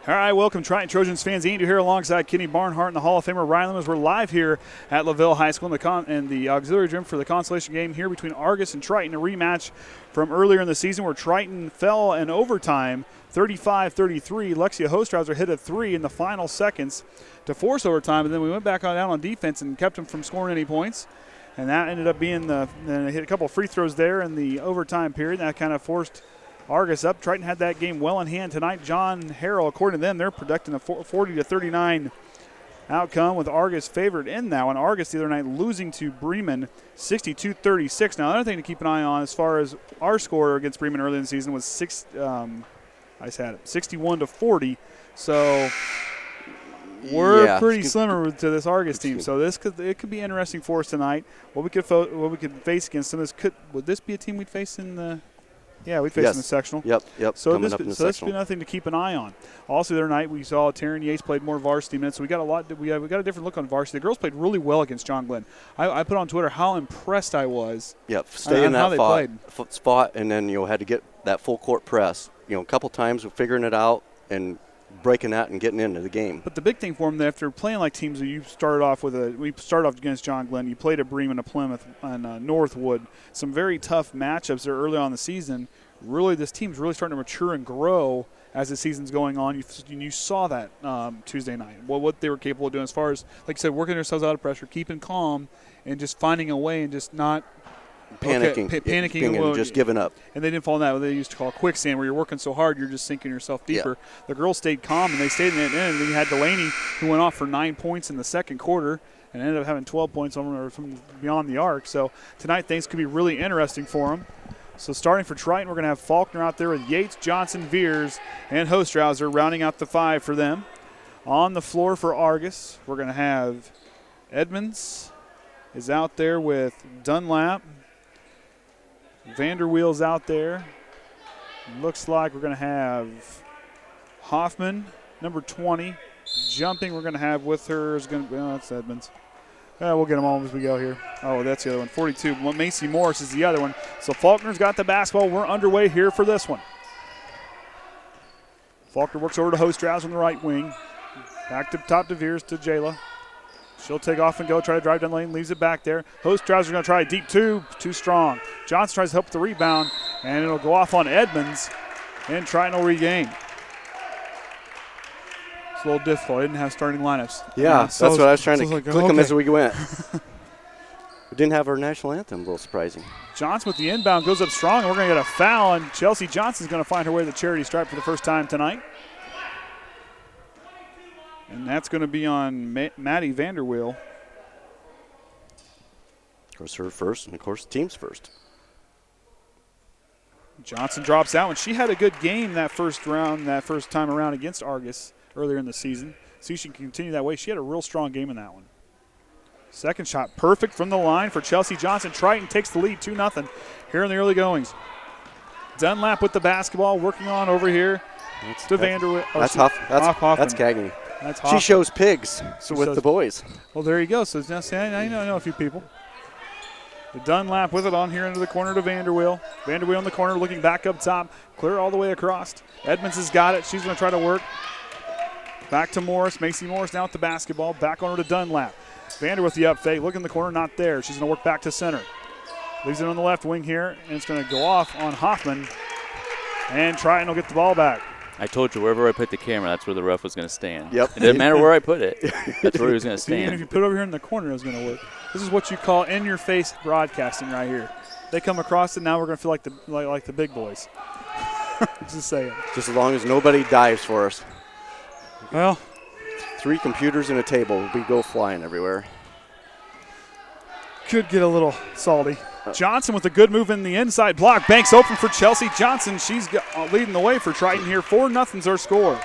All right, welcome Triton Trojans fans. Ian here alongside Kenny Barnhart and the Hall of Famer Ryan Lemler. We're live here at LaVille High School in the auxiliary gym for the consolation game here between Argos and Triton, a rematch from earlier in the season where Triton fell in overtime 35-33. Lexia Hostrawser hit a three in the final seconds to force overtime, and then we went back down on defense and kept them from scoring any points. And that ended up being then hit a couple of free throws there in the overtime period. That kind of forced Argos up. Triton had that game well in hand tonight. John Harrell, according to them, they're projecting a 40-39 outcome with Argos favored in that one. Argos the other night losing to Bremen 62-36. Now, another thing to keep an eye on as far as our score against Bremen early in the season was 61-40. So we're pretty similar to this Argos team. So it could be interesting for us tonight. What we could face against them would this be a team we'd face in the? Yeah, we faced in the sectional. Yep. So this would be nothing to keep an eye on. Also, the other night we saw Taren Yates played more varsity minutes. So we got a different look on varsity. The girls played really well against John Glenn. I put on Twitter how impressed I was. Yep, stay in that spot, and then had to get that full court press. A couple times we're figuring it out and breaking that and getting into the game. But the big thing for them, after playing like teams that we started off against John Glenn. You played at Bremen, a Plymouth, and Northwood. Some very tough matchups there early on in the season. Really, this team's really starting to mature and grow as the season's going on. You saw that Tuesday night, what they were capable of doing as far as, like I said, working themselves out of pressure, keeping calm, and just finding a way and just not panicking and just giving up. And they didn't fall in that what they used to call quicksand, where you're working so hard you're just sinking yourself deeper. Yeah. The girls stayed calm, and they stayed in it. And then you had Delanie, who went off for 9 points in the second quarter and ended up having 12 points from beyond the arc. So tonight things could be really interesting for them. So starting for Triton, we're going to have Faulkner out there with Yates, Johnson, Viers, and Hostrawser rounding out the five for them. On the floor for Argos, we're going to have Edmonds is out there with Dunlap. Vanderweel's out there. Looks like we're going to have Hoffman, number 20. Jumping, we're going to have with her is going to be, that's Edmonds. We'll get them all as we go here. Oh, that's the other one, 42. Macy Morris is the other one. So Faulkner's got the basketball. We're underway here for this one. Faulkner works over to Hostrawser on the right wing. Back to top to Viers to Jaela. She'll take off and go, try to drive down the lane, leaves it back there. Hostrawser's going to try a deep two, too strong. Johnson tries to help with the rebound, and it'll go off on Edmonds, and Triton will regain. It's a little difficult. I didn't have starting lineups. Yeah, that's what I was trying to click them as we went. We didn't have our national anthem, a little surprising. Johnson with the inbound goes up strong, and we're going to get a foul, and Chelsea Johnson's going to find her way to the charity stripe for the first time tonight. And that's going to be on Maddie Vanderweel. Of course, her first, and of course, the team's first. Johnson drops out, and she had a good game that first time around against Argos earlier in the season. See if she can continue that way. She had a real strong game in that one. Second shot, perfect from the line for Chelsea Johnson. Triton takes the lead 2-0 here in the early goings. Dunlap with the basketball, working on over here to Vanderweel. That's Cagney. She shows pigs with the boys. Well, there you go. So now, I know a few people. The Dunlap with it on here into the corner to Vanderweel. Vanderweel in the corner looking back up top. Clear all the way across. Edmonds has got it. She's going to try to work. Back to Morris. Macy Morris now with the basketball. Back on her to Dunlap. Vander with the up fake. Look in the corner. Not there. She's going to work back to center. Leaves it on the left wing here. And it's going to go off on Hoffman. And Triton will get the ball back. I told you, wherever I put the camera, that's where the ref was going to stand. Yep. It didn't matter where I put it. That's where he was going to stand. Even if you put it over here in the corner, it was going to work. This is what you call in-your-face broadcasting right here. They come across it, now we're going to feel like the big boys. Just saying. Just as long as nobody dives for us. Well. 3 computers and a table. We go flying everywhere. Could get a little salty. Johnson with a good move in the inside block. Banks open for Chelsea Johnson. She's leading the way for Triton here. 4-0's our score.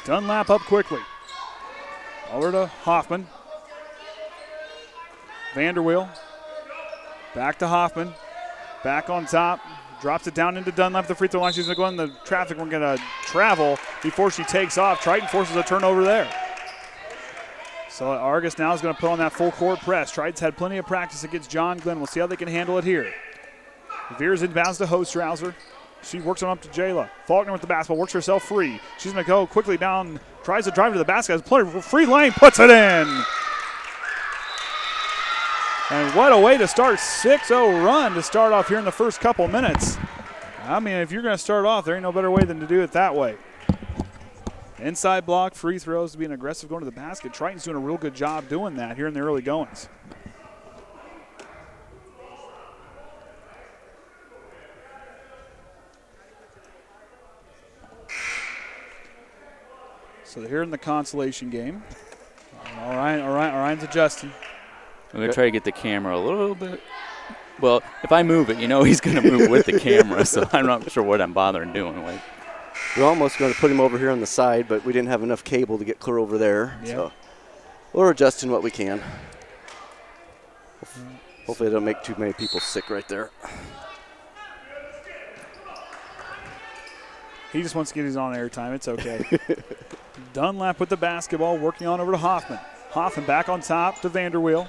Dunlap up quickly. Over to Hoffman. Vanderweel. Back to Hoffman. Back on top. Drops it down into Dunlap. The free throw line. She's going to go in the traffic. We're going to travel before she takes off. Triton forces a turnover there. So Argos now is going to put on that full court press. Triton's had plenty of practice against John Glenn. We'll see how they can handle it here. Viers inbounds to Hostrawser. She works on up to Jaela. Faulkner with the basketball, works herself free. She's going to go quickly down, tries to drive to the basket, has plenty of free lane, puts it in. And what a way to start 6-0 run to start off here in the first couple minutes. I mean, if you're going to start off, there ain't no better way than to do it that way. Inside block, free throws, being aggressive going to the basket. Triton's doing a real good job doing that here in the early goings. So here in the consolation game. Orion's adjusting. I'm going to try to get the camera a little bit. Well, if I move it, he's going to move with the camera, so I'm not sure what I'm bothering doing with. We're almost going to put him over here on the side, but we didn't have enough cable to get clear over there. Yeah. So we're adjusting what we can. Hopefully it don't make too many people sick right there. He just wants to get his on air time. It's okay. Dunlap with the basketball, working on over to Hoffman. Hoffman back on top to Vanderweel.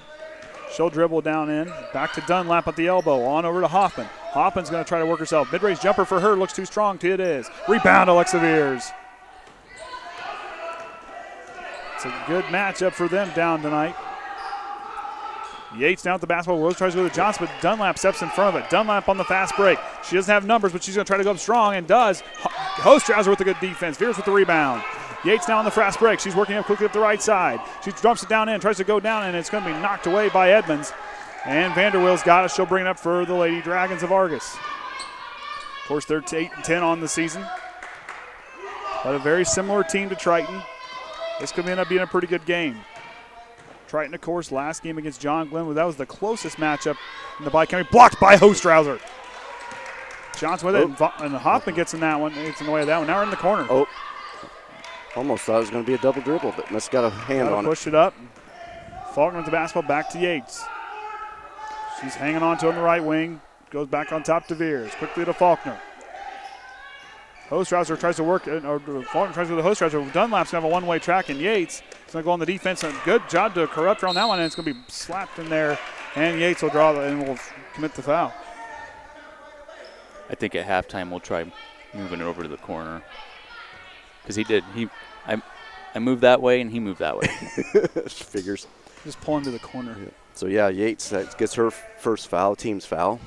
She'll dribble down in. Back to Dunlap at the elbow. On over to Hoffman. Hoffman's going to try to work herself. Mid-range jumper for her. Looks too strong. It is. Rebound, Alyxa Viers. It's a good matchup for them down tonight. Yates down at the basketball. Rose tries to go to Johnson, but Dunlap steps in front of it. Dunlap on the fast break. She doesn't have numbers, but she's going to try to go up strong and does. Hostrawser with a good defense. Viers with the rebound. Yates now on the fast break. She's working up quickly up the right side. She dumps it down in, tries to go down, and it's going to be knocked away by Edmonds. And Vanderweel's got it. She'll bring it up for the Lady Dragons of Argos. Of course, they're 8-10 on the season. But a very similar team to Triton. This could end up being a pretty good game. Triton, of course, last game against John Glenn, that was the closest matchup in the Bi-County. Blocked by Hostrawser. Johnson with it, and Hoffman gets in that one. It's in the way of that one. Now we're in the corner. Oh. Almost thought it was going to be a double dribble, but must got a hand on it. Push it up. Faulkner with the basketball back to Yates. She's hanging on to it on the right wing. Goes back on top to Viers. Quickly to Faulkner. Hostrawser tries to work, or Faulkner tries to go to Hostrawser. Dunlap's going to have a one-way track, and Yates is going to go on the defense. A good job to corrupt her on that one, and it's going to be slapped in there. And Yates will draw and will commit the foul. I think at halftime we'll try moving it over to the corner. Because he did. I moved that way, and he moved that way. Figures. Just pull him to the corner. Yeah. So, yeah, Yates gets her first foul, team's foul.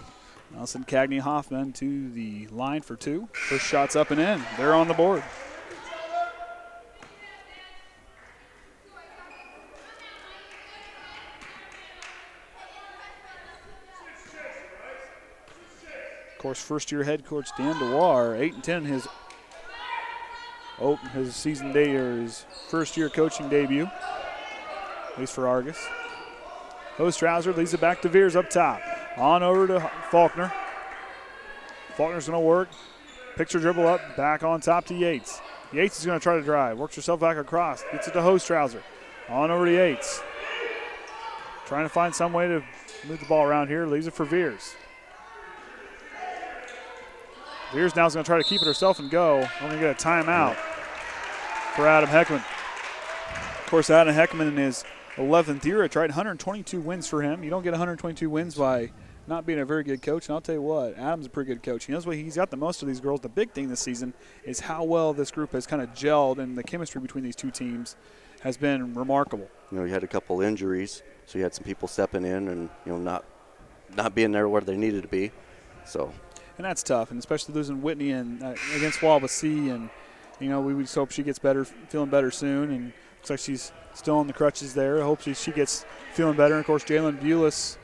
Nelson Cagney Hoffman to the line for two. First shot's up and in. They're on the board. Of course, first-year head coach Dan Dewar, 8-10 his season day or his first-year coaching debut, at least for Argos. Hostrawser leads it back to Viers up top. On over to Faulkner. Faulkner's going to work. Picture dribble up, back on top to Yates. Yates is going to try to drive. Works herself back across. Gets it to Hostrawser. On over to Yates. Trying to find some way to move the ball around here. Leaves it for Viers. Viers now is going to try to keep it herself and go. Only get a timeout for Adam Heckaman. Of course, Adam Heckaman in his 11th year at Triton, 122 wins for him. You don't get 122 wins by not being a very good coach. And I'll tell you what, Adam's a pretty good coach. He knows what he's got the most of these girls. The big thing this season is how well this group has kind of gelled, and the chemistry between these two teams has been remarkable. You had a couple injuries, so you had some people stepping in and not being there where they needed to be. So. And that's tough, and especially losing Whytnie and against Wabasee, and we just hope she gets better, feeling better soon. And looks like she's still on the crutches there. I hope she gets feeling better. And of course, Jaelyn Bules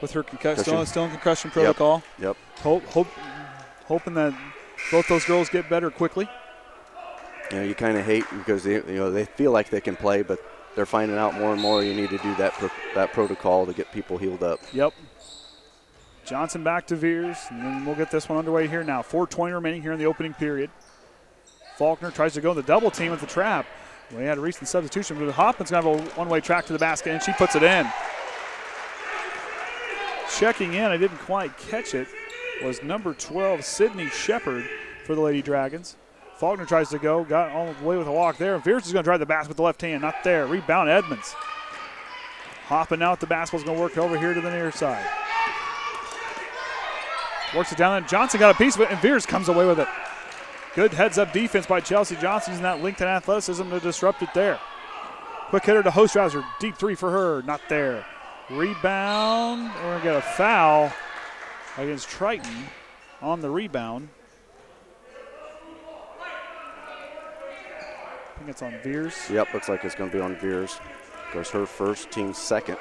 with her concussion, still in concussion protocol. Yep. Hoping that both those girls get better quickly. Yeah, you kind of hate because they feel like they can play, but they're finding out more and more you need to do that protocol to get people healed up. Yep. Johnson back to Viers, and then we'll get this one underway here now. 4:20 remaining here in the opening period. Faulkner tries to go the double team with the trap. We had a recent substitution, but Hoffman's going to have a one-way track to the basket, and she puts it in. Checking in, I didn't quite catch it, was number 12, Sydney Shepard for the Lady Dragons. Faulkner tries to go, got all the way with a walk there. Viers is going to drive the basket with the left hand, not there. Rebound, Edmonds. Hopping out the basketball is going to work over here to the near side. Works it down, and Johnson got a piece of it, and Viers comes away with it. Good heads-up defense by Chelsea Johnson, using that length and athleticism to disrupt it there. Quick hitter to Hostrawser. Deep three for her. Not there. Rebound. We're going to get a foul against Triton on the rebound. I think it's on Viers. Yep, looks like it's going to be on Viers. Goes her first, team second.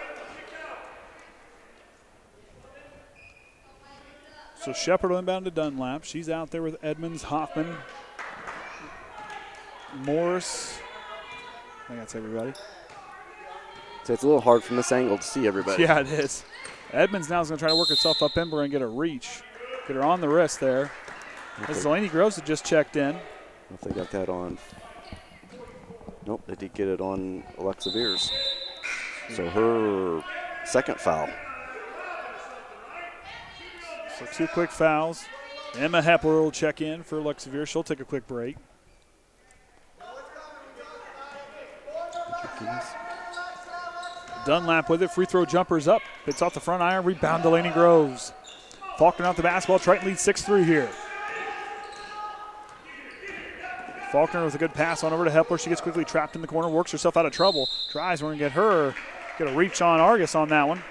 So Shepard will inbound to Dunlap. She's out there with Edmonds, Hoffman, Morris. I think that's everybody. So it's a little hard from this angle to see everybody. Yeah, it is. Edmonds now is going to try to work herself up in, but we're going to get a reach. Get her on the wrist there. As Delanie Groves had just checked in. If they got that on. Nope, they did get it on Alyxa Viers. So her second foul. So 2 quick fouls. Emma Hepler will check in for Alyxa Viers. She'll take a quick break. Dunlap with it. Free throw jumpers up. It's off the front iron. Rebound Delanie Groves. Faulkner out the basketball. Triton leads 6-3 here. Faulkner with a good pass on over to Hepler. She gets quickly trapped in the corner. Works herself out of trouble. Tries. We're going to get her. Get a reach on Argos on that one.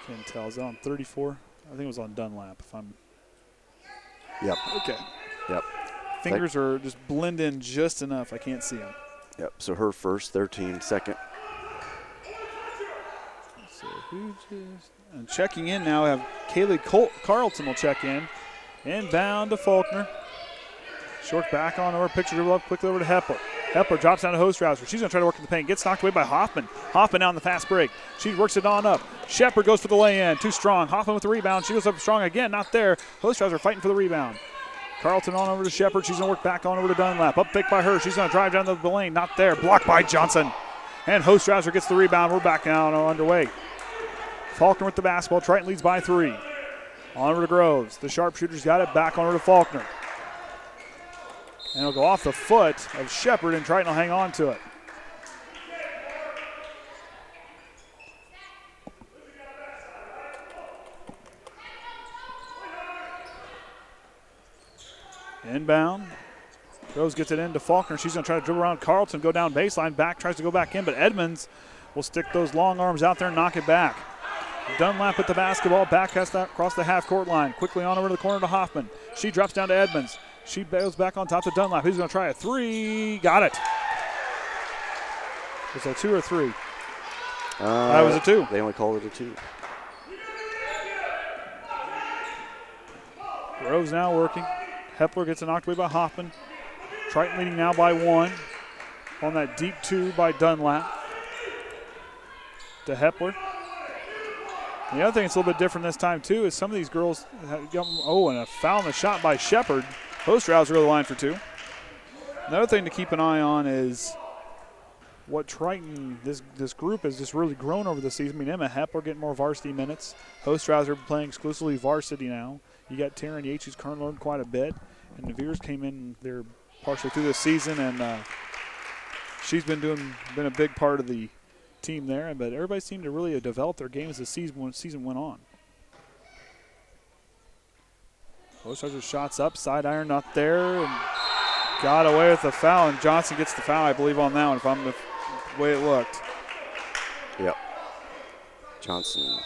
Can't tell. Is that on 34? I think it was on Dunlap. If I'm. Yep. Okay. Yep. Fingers are just blend in just enough. I can't see them. Yep. So her first, their team second. So who just. And checking in now, we have Kaylee Carlton will check in. Inbound to Faulkner. Short back on over. Picture dribble up quickly over to Hepler. Hepler drops down to Hostrawser. She's going to try to work in the paint. Gets knocked away by Hoffman. Hoffman down the fast break. She works it on up. Shepard goes for the lay-in. Too strong. Hoffman with the rebound. She goes up strong again. Not there. Hostrawser fighting for the rebound. Carlton on over to Shepard. She's going to work back on over to Dunlap. Up pick by her. She's going to drive down the lane. Not there. Blocked by Johnson. And Hostrawser gets the rebound. We're back now underway. Faulkner with the basketball. Triton leads by 3. On over to Groves. The sharpshooter's got it. Back on over to Faulkner. And it'll go off the foot of Shepard, and Triton will hang on to it. Inbound. Groves gets it into Faulkner. She's going to try to dribble around Carlton, go down baseline. Back, tries to go back in, but Edmonds will stick those long arms out there and knock it back. Dunlap with the basketball, back across the half-court line. Quickly on over to the corner to Hoffman. She drops down to Edmonds. She bails back on top to Dunlap. He's going to try a 3. Got it. Was that 2 or 3? That was a 2. They only called it a 2. Groves now working. Hepler gets knocked away by Hoffman. Triton leading now by 1. On that deep 2 by Dunlap. To Hepler. The other thing that's a little bit different this time, too, is some of these girls and a foul on the shot by Shepard. Hostrawser to the line for 2. Another thing to keep an eye on is what Triton, this group has just really grown over the season. I mean, Emma Hepler getting more varsity minutes. Hostrawser playing exclusively varsity now. You got Taren Yates, who's currently learned quite a bit. And the Viers came in there partially through this season, and she's been a big part of the team there. But everybody seemed to really develop their game as the season went on. Hostrawser shots up, side iron not there, and got away with the foul, and Johnson gets the foul, I believe, on that one, if I'm the way it looked. Yep. Johnson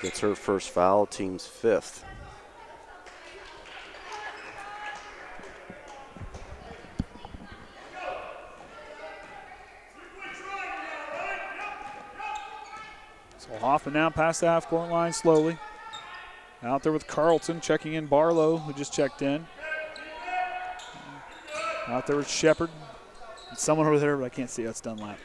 gets her first foul, team's 5th. So Hoffman now past the half-court line slowly. Out there with Carlton, checking in Barlow, who just checked in. Out there with Shepard. Someone over there, but I can't see. That's Dunlap.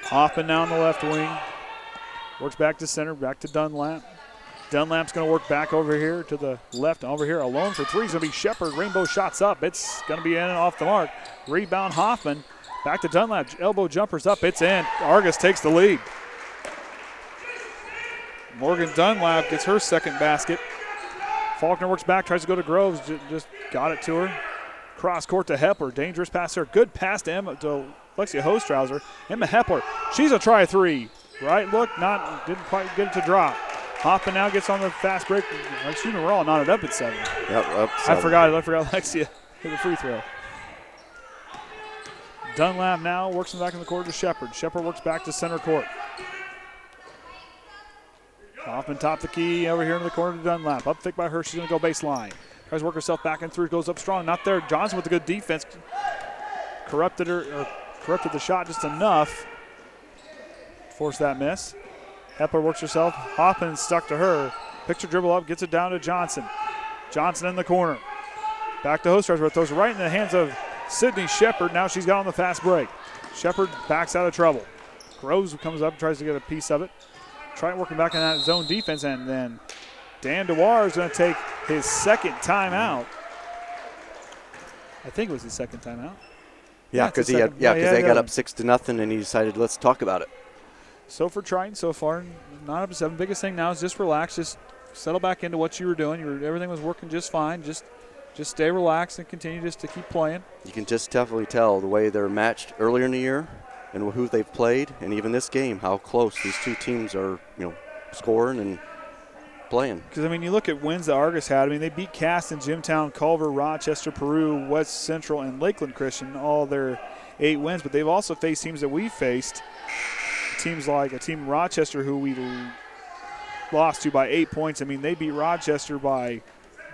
Hoffman now on the left wing. Works back to center, back to Dunlap. Dunlap's going to work back over here to the left. Over here alone for 3 is going to be Shepard. Rainbow shots up. It's going to be in and off the mark. Rebound Hoffman. Back to Dunlap. Elbow jumpers up. It's in. Argos takes the lead. Morgan Dunlap gets her second basket. Faulkner works back, tries to go to Groves. Just got it to her. Cross court to Hepler. Dangerous pass there. Good pass to Lexia Hostrawser. Emma Hepler. She's a try three. Right look, didn't quite get it to drop. Hoffman now gets on the fast break. Excuse me, we're all knotted up at 7. Yep, up 7. I forgot Lexia hit the free throw. Dunlap now works him back in the court to Shepard. Shepard works back to center court. Hoffman top the key over here in the corner to Dunlap. Up thick by her. She's going to go baseline. Tries to work herself back and through. Goes up strong. Not there. Johnson with a good defense. Corrupted the shot just enough. Force that miss. Hepler works herself. Hoffman stuck to her. Picture dribble up. Gets it down to Johnson. Johnson in the corner. Back to Hostrawser. Throws right in the hands of Sydney Shepard. Now she's got on the fast break. Shepard backs out of trouble. Groves comes up and tries to get a piece of it. Triton working back in that zone defense, and then Dan Dewar is going to take his second timeout. I think it was his second timeout. Yeah, because they got up 6-0, and he decided, let's talk about it. So for Triton so far, not up to 7. Biggest thing now is just relax, just settle back into what you were doing. Everything was working just fine. Just stay relaxed and continue just to keep playing. You can just definitely tell the way they're matched earlier in the year and who they've played, and even this game, how close these two teams are, scoring and playing. Because, you look at wins that Argos had. They beat Caston, Jimtown, Culver, Rochester, Peru, West Central, and Lakeland Christian, all their 8 wins. But they've also faced teams that we faced, teams like a team Rochester who we lost to by 8 points. They beat Rochester by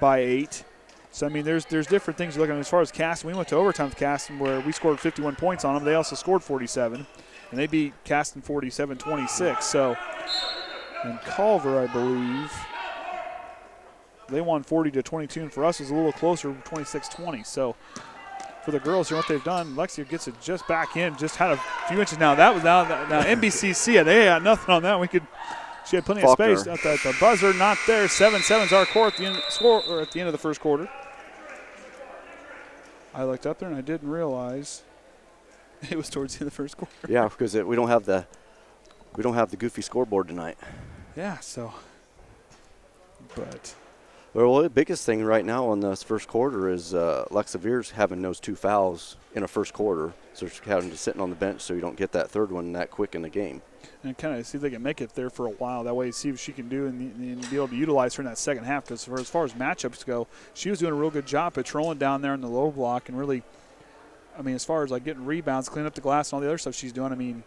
8. So, there's different things you're looking at. As far as Caston, we went to overtime with Caston where we scored 51 points on them. They also scored 47, and they beat Caston 47-26. So, and Culver, I believe, they won 40-22, and for us it was a little closer, 26-20. So, for the girls here, what they've done, Lexia gets it just back in, just had a few inches. Now, that was now NBCC, they had nothing on that. She had plenty Faulkner. of space. At the buzzer, not there. 7-7's our score at the end of the first quarter. I looked up there and I didn't realize it was towards the end of the first quarter. Yeah, because we don't have the goofy scoreboard tonight. Yeah, so. But. Well, the biggest thing right now in this first quarter is Alyxa Viers having those 2 fouls in a first quarter, so she's having to sit on the bench so you don't get that third one that quick in the game. And kind of see if they can make it there for a while. That way, see if she can do and be able to utilize her in that second half. Because as far as matchups go, she was doing a real good job patrolling down there in the low block and really, as far as getting rebounds, cleaning up the glass and all the other stuff she's doing.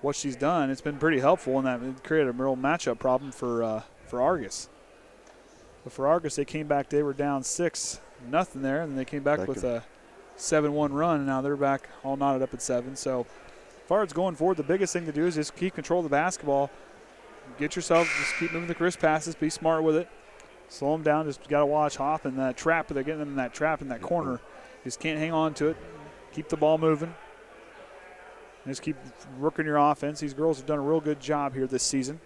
What she's done, it's been pretty helpful, and that it created a real matchup problem for Argos. But for Argos, they came back. They were down 6-0 there, and then they came back with a 7-1 run, and now they're back all knotted up at 7. So. As far as going forward, the biggest thing to do is just keep control of the basketball. Just keep moving the crisp passes, be smart with it. Slow them down, just got to watch Hoffman, that trap, they're getting them in that trap in that corner. Just can't hang on to it. Keep the ball moving. Just keep working your offense. These girls have done a real good job here this season.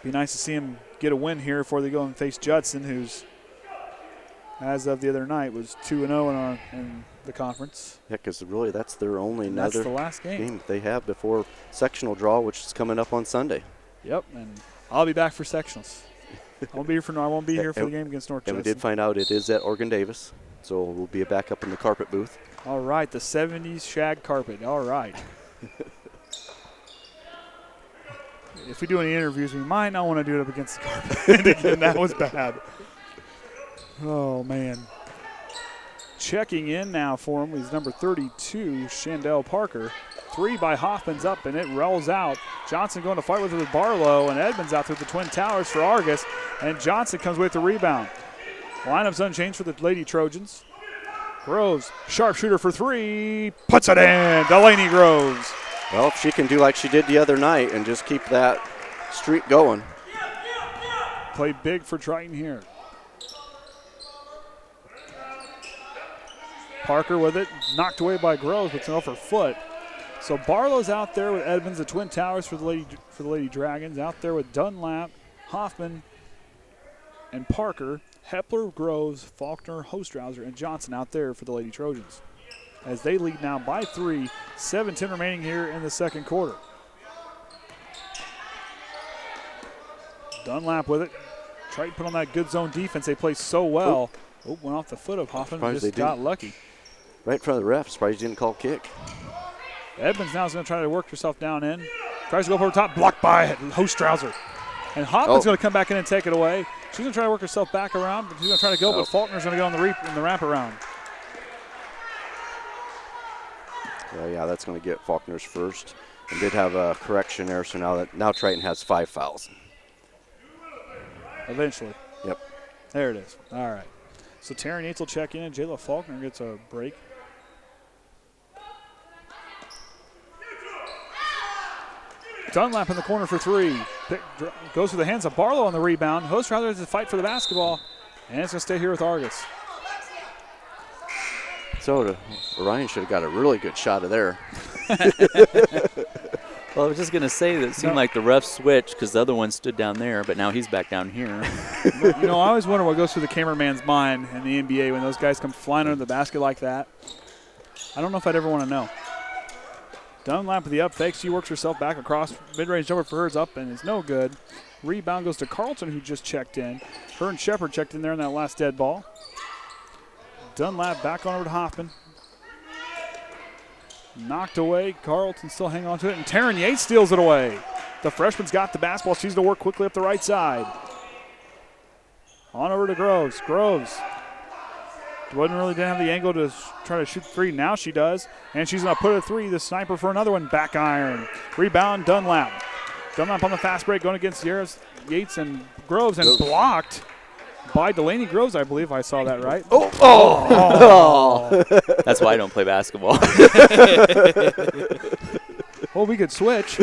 Be nice to see them get a win here before they go and face Judson, who's, as of the other night, was 2-0 in the conference. Yeah, because really that's their only that's the last game they have before sectional draw, which is coming up on Sunday. Yep, and I'll be back for sectionals. I won't be here for the game against North Judson. And we did find out it is at Oregon Davis, so we'll be back up in the carpet booth. All right, the 70s shag carpet. All right. If we do any interviews, we might not want to do it up against the carpet. Again, that was bad. Oh, man. Checking in now for him is number 32, Shandell Parker. 3 by Hoffman's up, and it rolls out. Johnson going to fight with Barlow, and Edmonds out through the Twin Towers for Argos, and Johnson comes with the rebound. Lineup's unchanged for the Lady Trojans. Groves, sharpshooter for 3, puts it in. Delanie Groves. Well, if she can do like she did the other night and just keep that streak going. Play big for Triton here. Parker with it, knocked away by Groves, but it's off her foot. So Barlow's out there with Edmonds, the Twin Towers for the Lady Dragons. Out there with Dunlap, Hoffman, and Parker. Hepler, Groves, Faulkner, Hostrawser, and Johnson out there for the Lady Trojans. As they lead now by 3, 7-10 remaining here in the second quarter. Dunlap with it. Triton put on that good zone defense. They play so well. Oh, went off the foot of Hoffman. Surprised Just they got didn't. lucky. Right in front of the ref. Surprised he didn't call kick. Edmonds now is going to try to work herself down in. Tries to go for the top, blocked by Hostrawser. And Hoffman's going to come back in and take it away. She's going to try to work herself back around, but she's going to try to go, but Faulkner's going to get on the wraparound. Well, yeah, that's going to get Faulkner's first. And did have a correction there, so now Triton has 5 fouls. Eventually. Yep. There it is. All right. So Taren Yates will check in, and Jaela Faulkner gets a break. Dunlap in the corner for 3. Goes through the hands of Barlow on the rebound. Hostrawser has to fight for the basketball, and it's going to stay here with Argos. So Orion should have got a really good shot of there. Well, I was just going to say that it seemed like the ref switched because the other one stood down there, but now he's back down here. I always wonder what goes through the cameraman's mind in the NBA when those guys come flying under the basket like that. I don't know if I'd ever want to know. Dunlap with the up fake. She works herself back across. Mid-range jumper for her is up and is no good. Rebound goes to Carlton, who just checked in. Her and Shepard checked in there on that last dead ball. Dunlap back on over to Hoffman. Knocked away. Carlton still hanging on to it. And Taren Yates steals it away. The freshman's got the basketball. She's to work quickly up the right side. On over to Groves. Groves didn't have the angle to try to shoot 3. Now she does. And she's going to put a 3. The sniper for another one. Back iron. Rebound, Dunlap. Dunlap on the fast break going against Yates and Groves and blocked by Delanie Groves, I believe I saw that right. Oh. That's why I don't play basketball. Well, we could switch.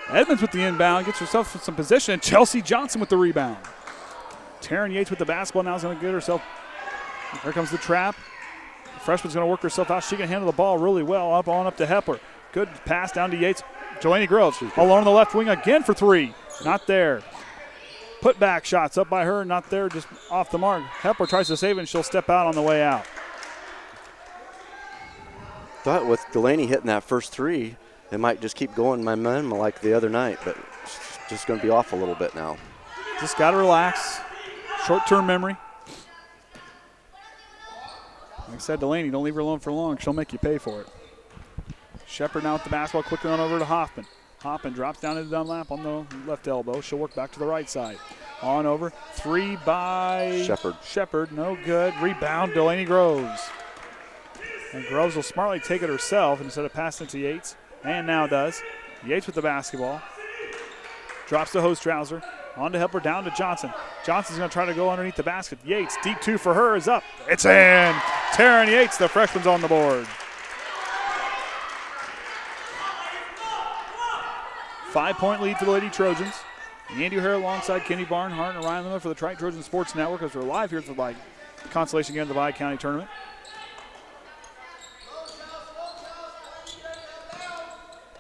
Edmonds with the inbound, gets herself in some position, and Chelsea Johnson with the rebound. Taren Yates with the basketball now is going to get herself. Here comes the trap. The freshman's going to work herself out. She can handle the ball really well. Up to Hepler. Good pass down to Yates. Delanie Groves alone on the left wing again for 3. Not there. Put back shots up by her. Not there. Just off the mark. Hepler tries to save it, and she'll step out on the way out. Thought with Delanie hitting that first 3, it might just keep going momentum like the other night, but it's just going to be off a little bit now. Just got to relax. Short-term memory. Like I said, Delanie, don't leave her alone for long. She'll make you pay for it. Shepard now with the basketball, quickly on over to Hoffman. Hoffman drops down into Dunlap on the left elbow. She'll work back to the right side. On over. 3 by Shepard. No good. Rebound, Delanie Groves. And Groves will smartly take it herself instead of passing it to Yates. And now does. Yates with the basketball. Drops to Hostrawser. On to Hepler, down to Johnson. Johnson's going to try to go underneath the basket. Yates, deep 2 for her is up. It's in. Taren Yates, the freshman's on the board. 5-point lead for the Lady Trojans. Andy O'Hara alongside Kenny Barnhart and Orion Lemler for the Triton Trojan Sports Network as we're live here for the consolation game of the Vi County Tournament.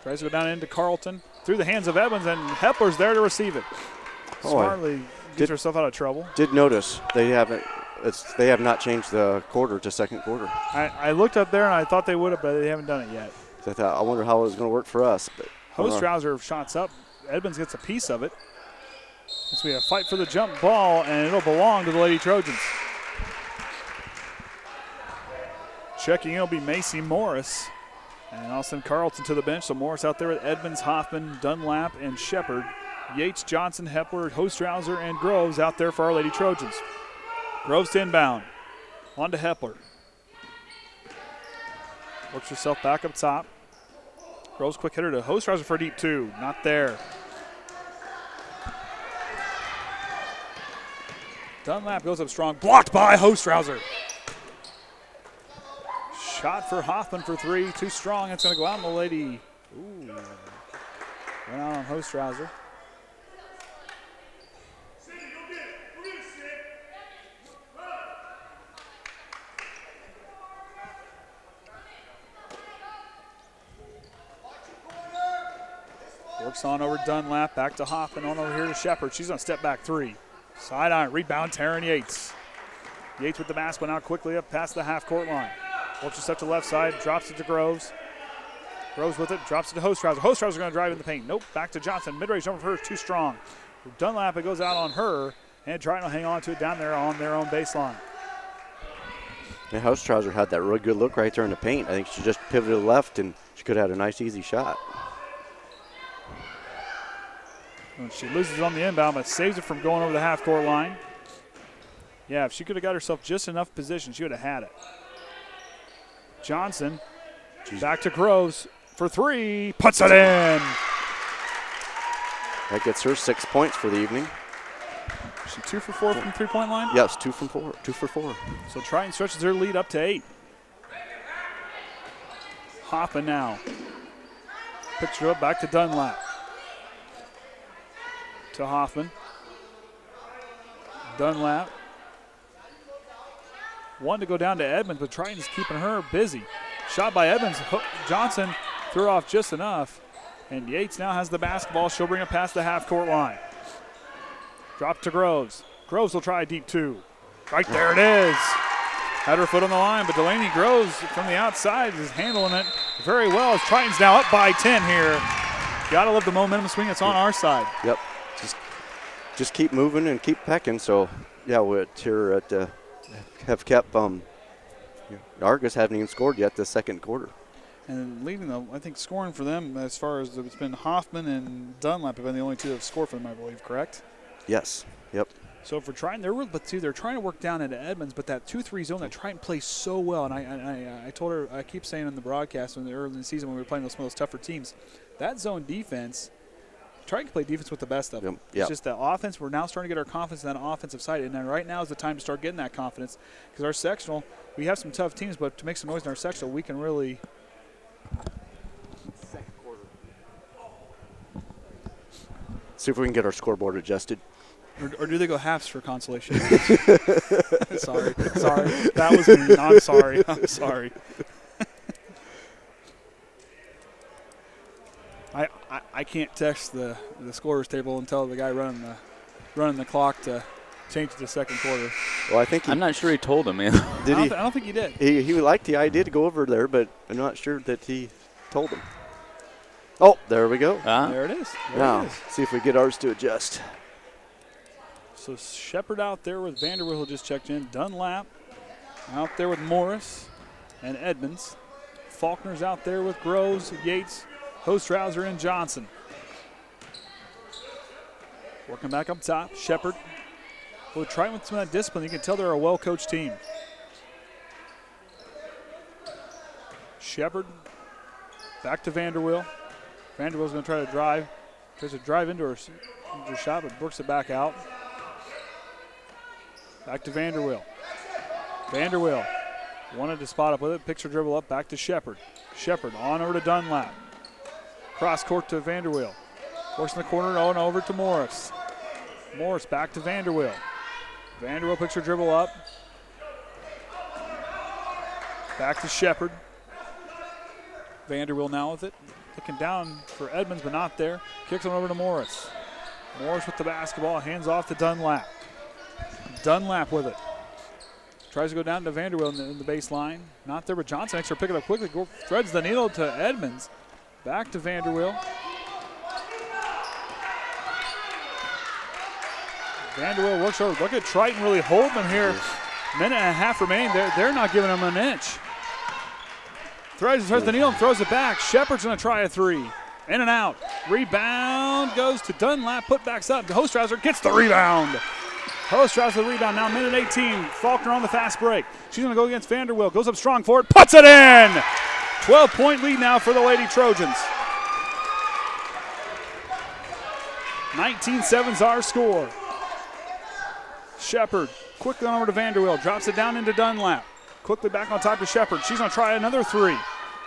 Tries to go down into Carlton. Through the hands of Evans, and Hepler's there to receive it. Smartly gets herself out of trouble. Did notice they have not changed the quarter to second quarter. I looked up there and I thought they would have, but they haven't done it yet. So I wonder how it was going to work for us. But Hostrawser shots up. Edmonds gets a piece of it. So we have a fight for the jump ball, and it'll belong to the Lady Trojans. Checking in will be Macy Morris. And I'll send Carlton to the bench. So Morris out there with Edmonds, Hoffman, Dunlap, and Shepard. Yates, Johnson, Hepler, Hostrawser, and Groves out there for our Lady Trojans. Groves to inbound. On to Hepler. Works herself back up top. Groves quick hitter to Hostrawser for a deep 2. Not there. Dunlap goes up strong. Blocked by Hostrawser. Shot for Hoffman for 3. Too strong. It's going to go out on the Lady. Ooh. Went out on Hostrawser. Works on over Dunlap. Back to Hoffman. On over here to Shepard. She's going to step back 3. Side iron. Rebound Taren Yates. Yates with the basketball now quickly up past the half-court line. Works herself to the left side. Drops it to Groves. Groves with it. Drops it to Hostrawser. Hostrawser going to drive in the paint. Nope. Back to Johnson. Mid-range jumper for her is too strong. Dunlap, it goes out on her, and Triton will hang on to it down there on their own baseline. And Hostrawser had that really good look right there in the paint. I think she just pivoted left, and she could have had a nice, easy shot. And she loses on the inbound, but saves it from going over the half-court line. Yeah, if she could have got herself just enough position, she would have had it. Johnson, back to Groves for three, puts it in. That gets her 6 points for the evening. She 2 for 4 from the three-point line? Yes, 2 for 4. So Triton stretches her lead up to 8. Hopping now. Picture up back to Dunlap. To Hoffman. Dunlap. One to go down to Edmonds, but Triton's keeping her busy. Shot by Edmonds. Johnson threw off just enough. And Yates now has the basketball. She'll bring it past the half-court line. Drop to Groves. Groves will try a deep 2. Right there it is. Had her foot on the line, but Delanie Groves from the outside is handling it very well. As Triton's now up by 10 here. Gotta love the momentum swing that's on our side. Yep. Just keep moving and keep pecking. So, yeah, we're here at have kept Argos haven't even scored yet this second quarter. And leading, I think, scoring for them as far as it's been Hoffman and Dunlap have been the only two that have scored for them, I believe, correct? Yes. Yep. So for Triton, they're trying to work down into Edmonds, but that 2-3 zone that Triton plays so well, and I told her, I keep saying in the broadcast early in the season when we were playing some of those tougher teams, that zone defense, Triton can play defense with the best of them. Yep. It's just that offense, we're now starting to get our confidence in that offensive side, and then right now is the time to start getting that confidence because our sectional, we have some tough teams, but to make some noise in our sectional, we can really – see if we can get our scoreboard adjusted. Or do they go halves for consolation? Sorry. That was mean. I'm sorry. I can't text the scorers table and tell the guy running the clock to change it to second quarter. Well, I think I'm not sure he told him, man. I don't think he did. He liked the idea to go over there, but I'm not sure that he told him. Oh, there we go. There it is. Now, see if we get ours to adjust. So Shepard out there with Vanderbilt, who just checked in. Dunlap out there with Morris and Edmonds. Faulkner's out there with Groves, Yates, Hostrawser, and Johnson. Working back up top, Shepard. Well, Triton with some of that discipline. You can tell they're a well-coached team. Shepard back to Vanderbilt. Vanderbilt's going to try to drive. Tries to drive into her shot, but works it back out. Back to Vanderbilt. Vanderbilt wanted to spot up with it. Picture dribble up back to Shepard. Shepard on over to Dunlap. Cross court to Vanderbilt. Works in the corner and over to Morris. Morris back to Vanderbilt. Vanderbilt picture dribble up. Back to Shepard. Vanderbilt now with it. Looking down for Edmonds, but not there. Kicks on over to Morris. Morris with the basketball. Hands off to Dunlap. Dunlap with it. Tries to go down to Vanderbilt in the baseline. Not there, but Johnson makes her pick it up quickly. Threads the needle to Edmonds. Back to Vanderbilt. Vanderbilt works over. Look at Triton really holding them here. Minute and a half remaining. They're not giving them an inch. Threads the needle and throws it back. Shepard's going to try a three. In and out. Rebound goes to Dunlap. Putbacks up. Hostrawser gets the rebound. Hostrawser the rebound now. Minute 18. Faulkner on the fast break. She's going to go against Vanderbilt. Goes up strong for it. Puts it in. 12-point lead now for the Lady Trojans. 19-7's our score. Shepard quickly on over to Vanderbilt. Drops it down into Dunlap. Quickly back on top to Shepard. She's going to try another three.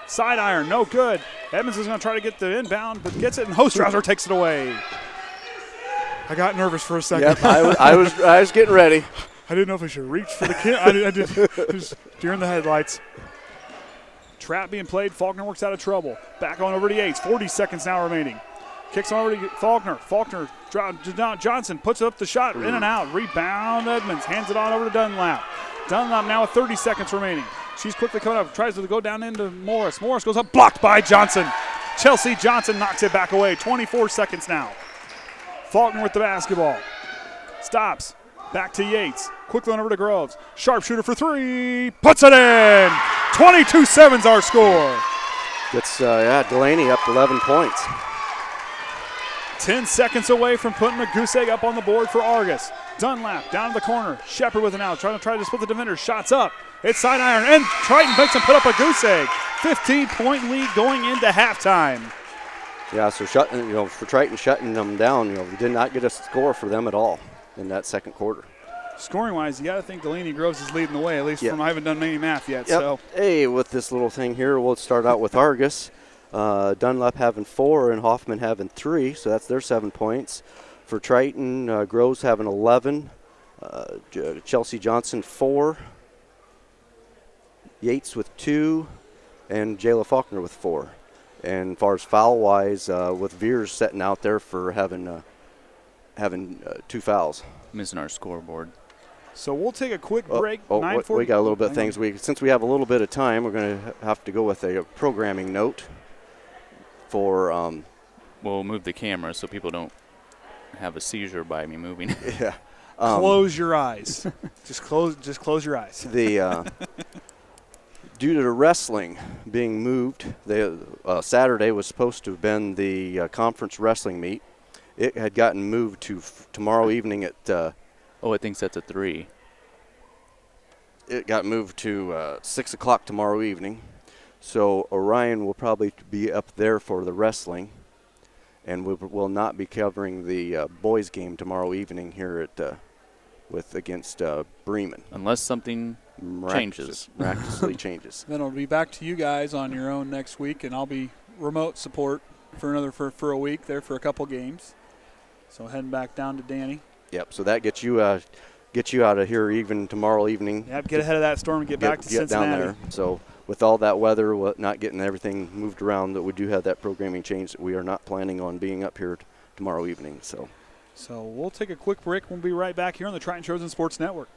Side iron, no good. Edmonds is going to try to get the inbound, but gets it, and Hostrawser takes it away. I got nervous for a second. Yep, I was getting ready. I didn't know if I should reach for the kid. I did just deer in the headlights. Trap being played. Faulkner works out of trouble. Back on over to Yates. 40 seconds now remaining. Kicks on over to Faulkner. Faulkner down. Johnson puts up the shot. In and out. Rebound Edmonds. Hands it on over to Dunlap. Dunlap now with 30 seconds remaining. She's quickly coming up. Tries to go down into Morris. Morris goes up. Blocked by Johnson. Chelsea Johnson knocks it back away. 24 seconds now. Faulkner with the basketball. Stops. Back to Yates. Quick run over to Groves. Sharpshooter for three. Puts it in. 22-7's our score. Gets Delanie up 11 points. 10 seconds away from putting a goose egg up on the board for Argos. Dunlap down to the corner. Shepard with an out. Trying to split the defenders. Shots up. It's side iron. And Triton makes him put up a goose egg. 15-point lead going into halftime. Yeah, so for Triton shutting them down, we did not get a score for them at all in that second quarter. Scoring-wise, you got to think Delanie Groves is leading the way, at least from I haven't done any math yet. Yep. So, hey, with this little thing here, we'll start out with Argos. Dunlap having 4 and Hoffman having 3, so that's their 7 points. For Triton, Groves having 11, Chelsea Johnson 4, Yates with 2, and Jaela Faulkner with 4. And as far as foul-wise, with Viers sitting out there for having 2 fouls. Missing our scoreboard. So we'll take a quick break. We got a little bit of things. Since we have a little bit of time, we're going to have to go with a programming note for we'll move the camera so people don't have a seizure by me moving. Yeah. Close your eyes. just close your eyes. Due to the wrestling being moved, Saturday was supposed to have been the conference wrestling meet. It had gotten moved to tomorrow evening at. I think that's a 3. It got moved to 6 o'clock tomorrow evening. So Orion will probably be up there for the wrestling, and we will not be covering the boys' game tomorrow evening here at against Bremen. Unless something miraculously changes. Then it'll be back to you guys on your own next week, and I'll be remote support for a week there for a couple games. So heading back down to Danny. Yep. So that gets you out of here even tomorrow evening. Yep. Get ahead of that storm and get back to Cincinnati. Down there. So with all that weather, not getting everything moved around, that we do have that programming change. We are not planning on being up here tomorrow evening. So we'll take a quick break. We'll be right back here on the Triton Trojan Sports Network.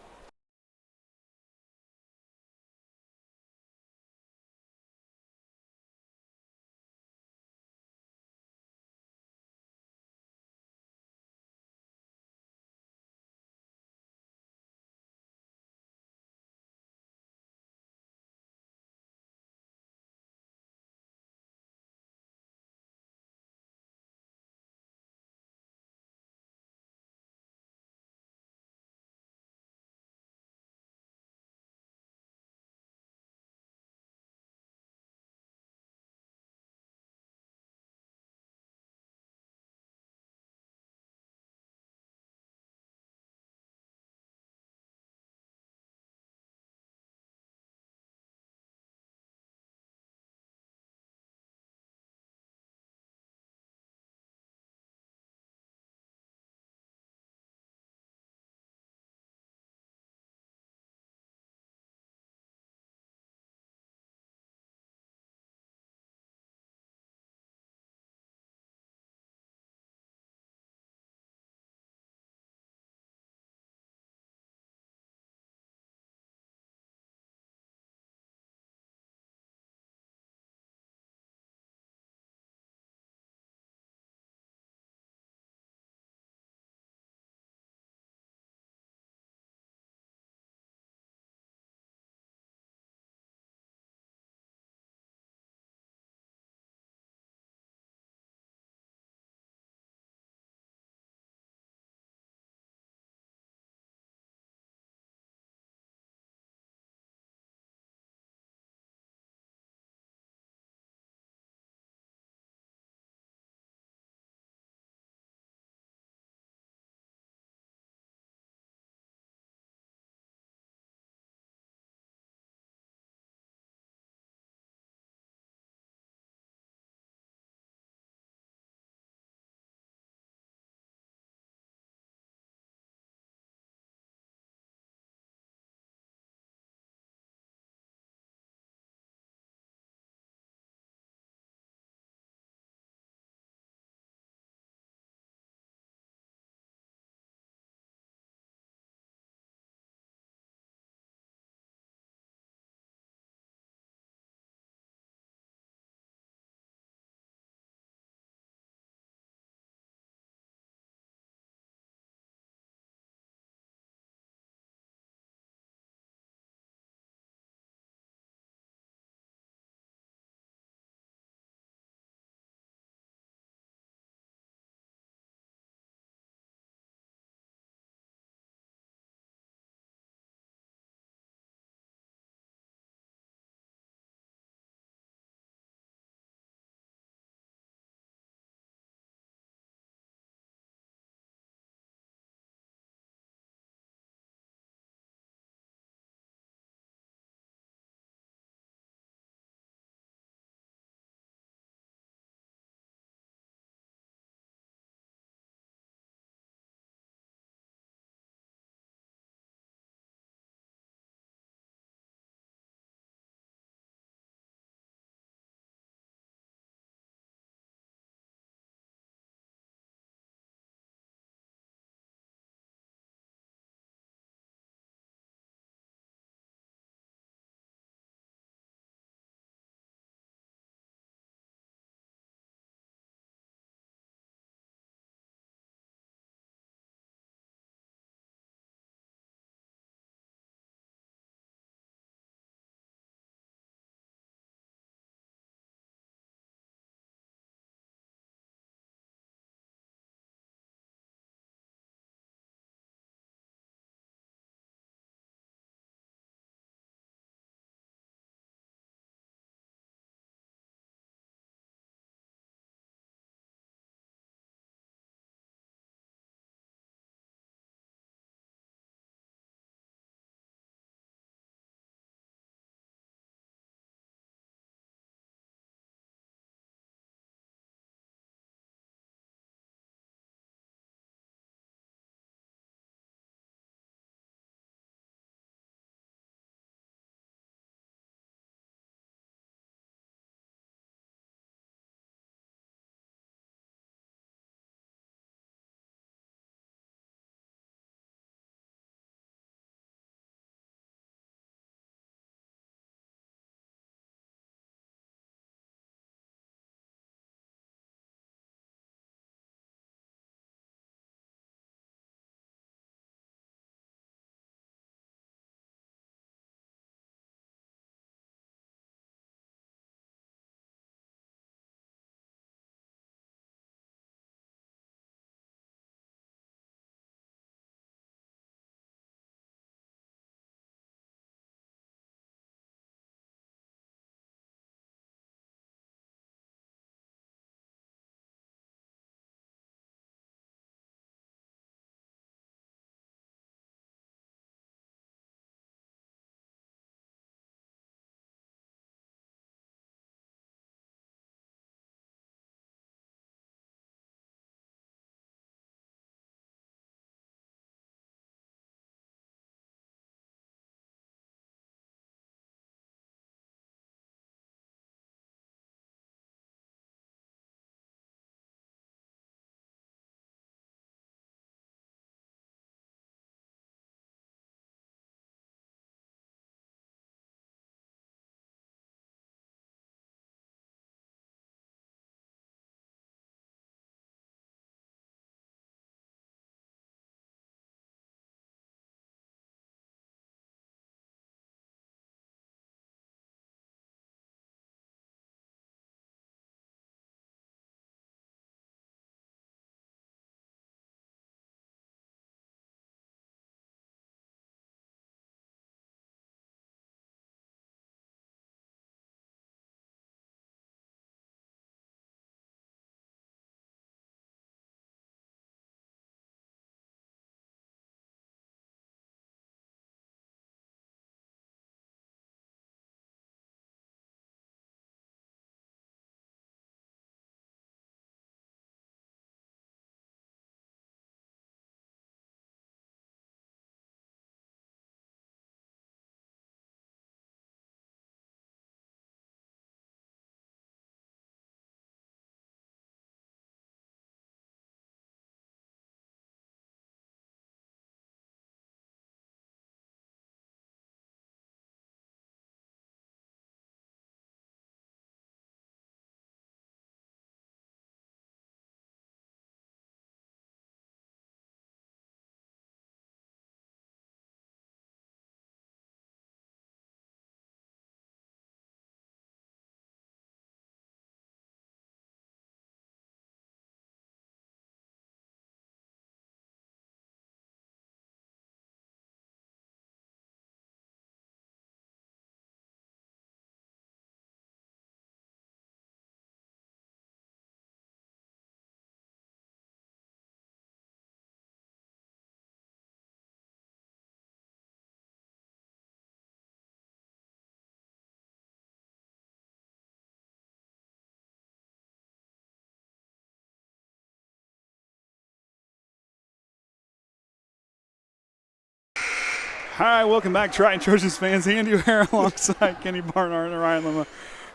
All right, welcome back, Triton Trojans fans. Andy O'Hara alongside Kenny Barnhart and Ryan Lemler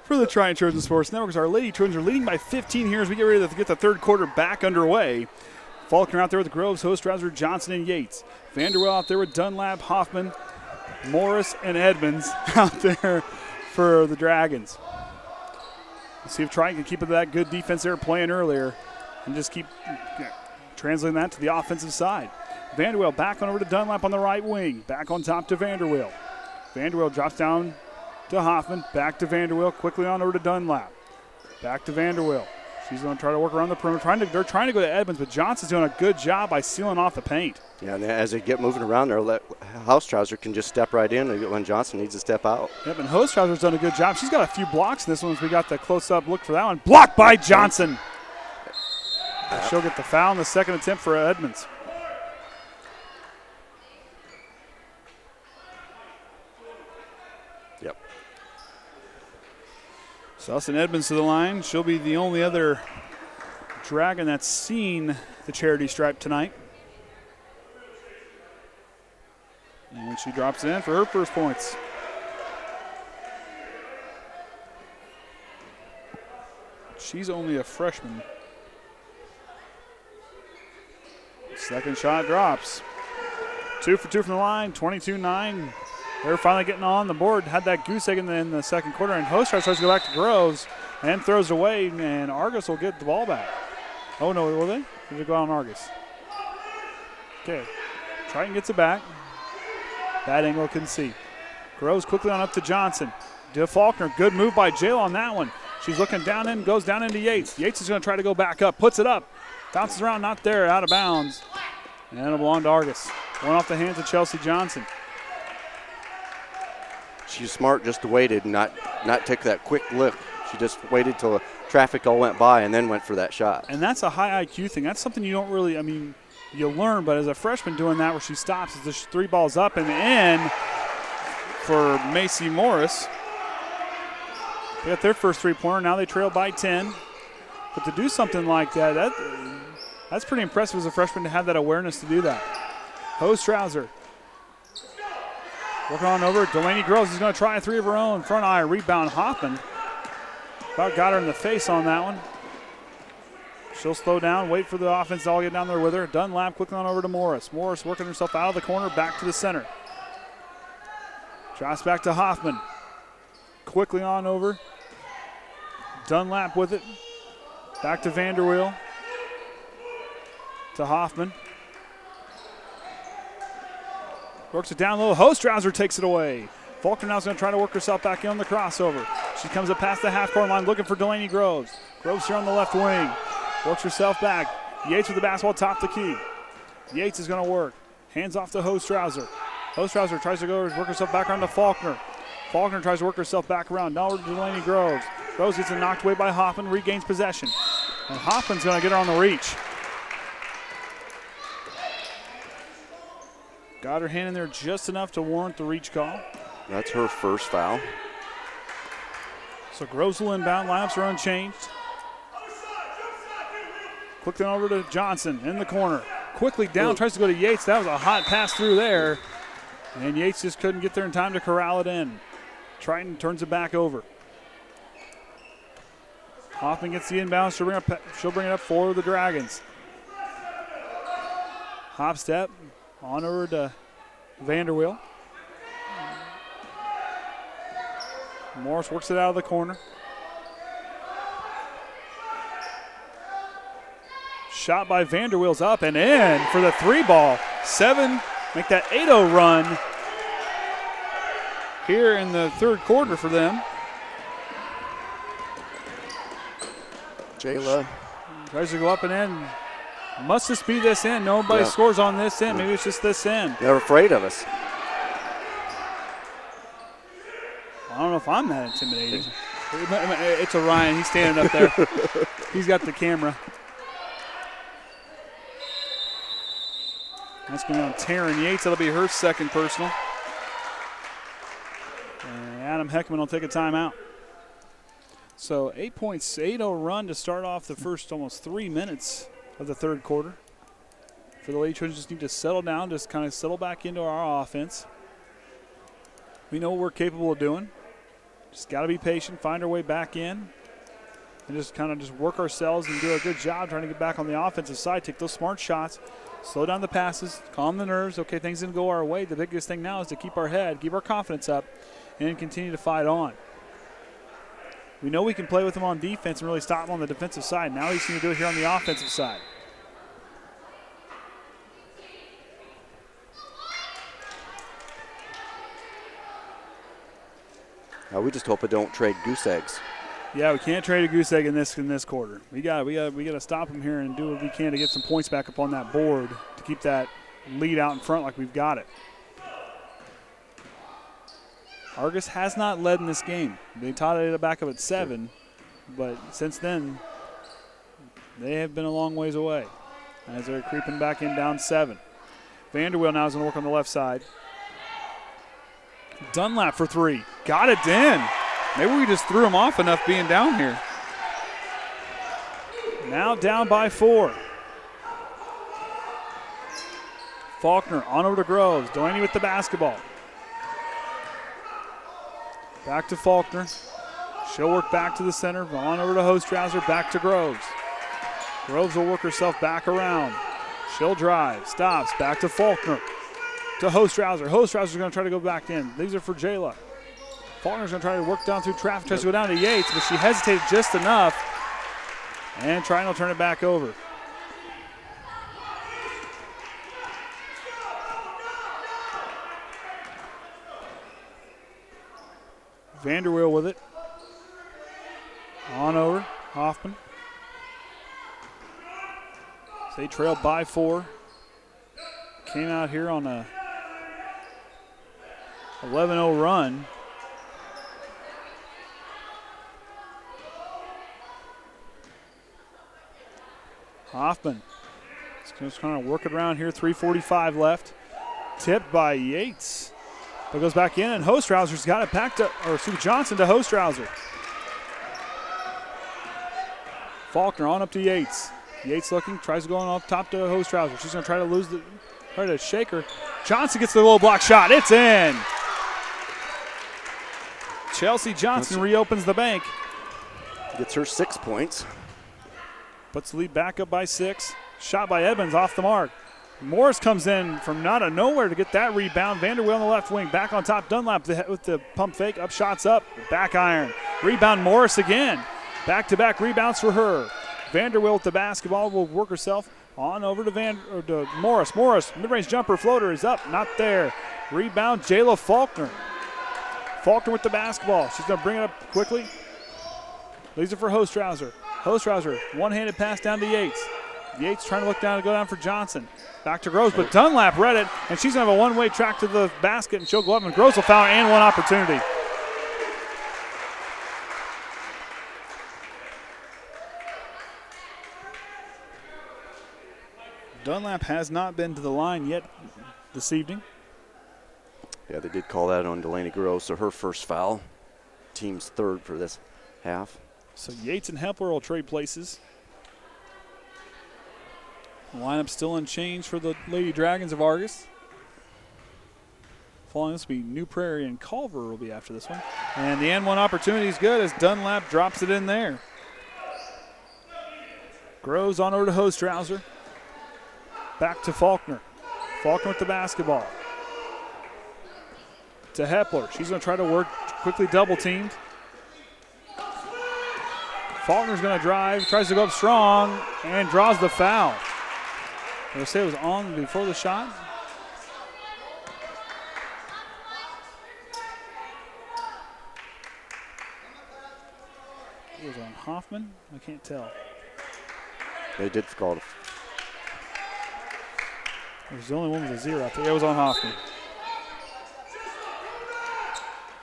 for the Triton Trojans Sports Network. Our Lady Trojans are leading by 15 here as we get ready to get the third quarter back underway. Faulkner out there with Groves, Hostrawser, Johnson, and Yates. Vanderwell out there with Dunlap, Hoffman, Morris, and Edmonds out there for the Dragons. Let's see if Triton can keep up that good defense they were playing earlier and just keep translating that to the offensive side. Vanderwell back on over to Dunlap on the right wing. Back on top to Vanderwell. Vanderwell drops down to Hoffman. Back to Vanderwell. Quickly on over to Dunlap. Back to Vanderwell. She's going to try to work around the perimeter. They're trying to go to Edmonds, but Johnson's doing a good job by sealing off the paint. Yeah, and as they get moving around there, Hostrawser can just step right in when Johnson needs to step out. Yep, and Hostrawser's done a good job. She's got a few blocks in this one as we got the close-up look for that one. Blocked by Johnson. She'll get the foul in the second attempt for Edmonds. Yep. Sullivan Edmonds to the line. She'll be the only other Dragon that's seen the charity stripe tonight. And she drops it in for her first points. She's only a freshman. Second shot drops. 2 for 2 from the line, 22-9. They're finally getting on the board. Had that goose egg in the second quarter, and Hostrawser tries to go back to Groves and throws it away, and Argos will get the ball back. Oh, no, will they? Did it go on Argos? Okay. Triton gets it back. Bad angle, couldn't see. Groves quickly on up to Johnson. To Faulkner. Good move by Jael on that one. She's looking down in, goes down into Yates. Yates is going to try to go back up, puts it up. Bounces around, not there, out of bounds. And it'll belong to Argos. One off the hands of Chelsea Johnson. She's smart just to waited and not take that quick look. She just waited till the traffic all went by and then went for that shot. And that's a high IQ thing. That's something you don't really, you learn, but as a freshman doing that where she stops, as the 3 balls up and in for Macy Morris. They got their first 3-pointer. Now they trail by 10. But to do something like that, that's pretty impressive as a freshman to have that awareness to do that. Hostrawser. Working on over. Delanie Groves is going to try a 3 of her own. Front eye, rebound Hoffman. About got her in the face on that one. She'll slow down, wait for the offense to all get down there with her. Dunlap quickly on over to Morris. Morris working herself out of the corner, back to the center. Drops back to Hoffman. Quickly on over. Dunlap with it. Back to Vanderweel. To Hoffman. Works it down low. Hostrawser takes it away. Faulkner now is going to try to work herself back in on the crossover. She comes up past the half-court line looking for Delanie Groves. Groves here on the left wing. Works herself back. Yates with the basketball top the key. Yates is going to work. Hands off to Hostrawser. Hostrawser tries to go work herself back around to Faulkner. Faulkner tries to work herself back around. Now over to Delanie Groves. Groves gets it knocked away by Hoffman, regains possession. And Hoffman's going to get her on the reach. Got her hand in there just enough to warrant the reach call. That's her first foul. So Groves will inbound. Lineups are unchanged. Quickly over to Johnson in the corner. Quickly down, tries to go to Yates. That was a hot pass through there. And Yates just couldn't get there in time to corral it in. Triton turns it back over. Hoffman gets the inbound. She'll bring it up for the Dragons. Hop step on over to Vanderweel. Morris works it out of the corner. Shot by Vanderweel's up and in for the 3-ball. 7, make that 8-0 run here in the third quarter for them. Jaela tries to go up and in. Must just be this end. Nobody scores on this end. Maybe it's just this end. They're afraid of us. I don't know if I'm that intimidating. It's Orion. He's standing up there. He's got the camera. That's going to be on Taren Yates. That'll be her second personal. And Adam Heckaman will take a timeout. So 8 points, 8-0 run to start off the first almost 3 minutes of the third quarter. For the Lady Trojans, just need to settle down, just kind of settle back into our offense. We know what we're capable of doing. Just got to be patient, find our way back in, and just kind of just work ourselves and do a good job trying to get back on the offensive side, take those smart shots, slow down the passes, calm the nerves. Okay, things didn't go our way. The biggest thing now is to keep our head, keep our confidence up, and continue to fight on. We know we can play with them on defense and really stop them on the defensive side. Now we just need to do it here on the offensive side. We just hope it don't trade goose eggs. Yeah, we can't trade a goose egg in this quarter. We got to stop them here and do what we can to get some points back up on that board to keep that lead out in front like we've got it. Argos has not led in this game. They tied it back up at 7, but since then they have been a long ways away as they're creeping back in down 7. Vanderweel now is going to work on the left side. Dunlap for 3. Got it in. Maybe we just threw him off enough being down here. Now down by 4. Faulkner on over to Groves. Delanie with the basketball. Back to Faulkner. She'll work back to the center. On over to Hostrawser. Back to Groves. Groves will work herself back around. She'll drive. Stops. Back to Faulkner. To Hostrawser. Hostrawser's going to try to go back in. These are for Jaela. Faulkner's going to try to work down through traffic. Tries to go down to Yates, but she hesitated just enough. And Triton will turn it back over. Vanderweel with it. On over. Hoffman. They trailed by 4. Came out here on a 11-0 run. Hoffman just kind of working around here. 3:45 left. Tipped by Yates. But goes back in, and Hostrawser's got it back to, or excuse me, Johnson to Hostrawser. Faulkner on up to Yates. Yates looking, tries to go on up top to Hostrawser. She's going to try to shake her. Johnson gets the low block shot. It's in. Chelsea Johnson reopens the bank. Gets her 6 points. Puts the lead back up by 6. Shot by Edmonds off the mark. Morris comes in from out of nowhere to get that rebound. Vanderweel on the left wing. Back on top. Dunlap with the pump fake. Up shots up. Back iron. Rebound Morris again. Back-to-back rebounds for her. Vanderweel with the basketball will work herself on over to Morris. Morris, mid-range jumper floater is up. Not there. Rebound Jaela Faulkner. Faulkner with the basketball. She's going to bring it up quickly. Leaves it for Hostrawser. Hostrawser, one-handed pass down to Yates. Yates trying to look down to go down for Johnson. Back to Groves, but Dunlap read it, and she's going to have a one-way track to the basket, and she'll go up, and Groves will foul her and one opportunity. Dunlap has not been to the line yet this evening. Yeah, they did call that on Delanie Groves, so her first foul. Team's 3rd for this half. So Yates and Hepler will trade places. The lineup still unchanged for the Lady Dragons of Argos. Following this will be New Prairie and Culver will be after this one. And the N1 opportunity is good as Dunlap drops it in there. Groves on over to Hostrawser. Back to Faulkner. Faulkner with the basketball. To Hepler. She's going to try to work, quickly double teamed. Faulkner's going to drive, tries to go up strong, and draws the foul. Did I say it was on before the shot? It was on Hoffman? I can't tell. They did call it. It was the only one with a 0 out there. It was on Hoffman.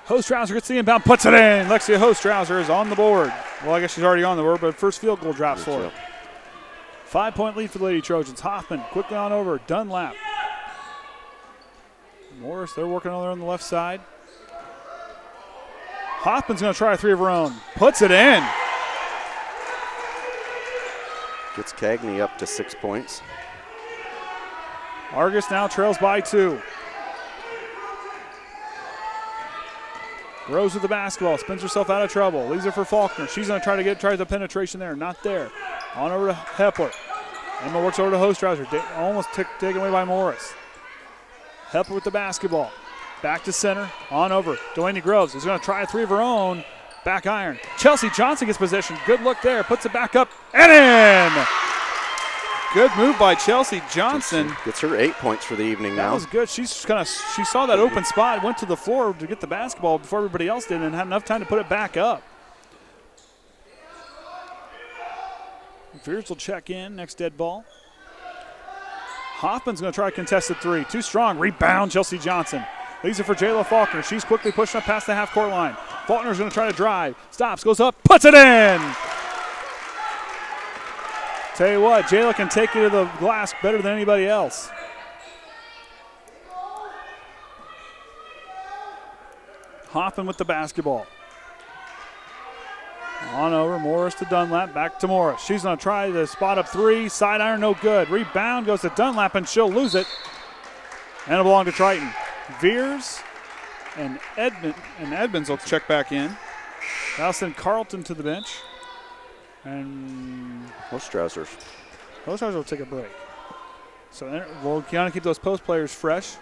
Hostrawser gets the inbound, puts it in. Lexia Hostrawser is on the board. Well, I guess she's already on the board, but first field goal drops for her. 5-point lead for the Lady Trojans. Hoffman quickly on over. Dunlap. Morris, they're working on the left side. Hoffman's going to try a 3 of her own. Puts it in. Gets Cagney up to 6 points. Argos now trails by 2. Groves with the basketball, spins herself out of trouble, leaves it for Faulkner. She's going to try the penetration there, not there. On over to Hepler. Emma works over to Hostrawser, almost taken away by Morris. Hepler with the basketball, back to center, on over. Delanie Groves is going to try a three of her own, back iron. Chelsea Johnson gets possession, good look there, puts it back up and in! Good move by Chelsea Johnson. Gets her 8 points for the evening now. That was good. She saw that open spot, went to the floor to get the basketball before everybody else did, and had enough time to put it back up. Viers will check in, next dead ball. Hoffman's going to try a contested three. Too strong. Rebound, Chelsea Johnson. Leaves it for Jaela Faulkner. She's quickly pushing up past the half-court line. Faulkner's going to try to drive. Stops, goes up, puts it in! Tell you what, Jaela can take you to the glass better than anybody else. Hoffman with the basketball. On over, Morris to Dunlap, back to Morris. She's going to try the spot up three, side iron, no good. Rebound goes to Dunlap, and she'll lose it. And it'll belong to Triton. Viers and Edmonds will check back in. That'll send Carlton to the bench. And Hostrawser will take a break. So we'll kind of keep those post players fresh.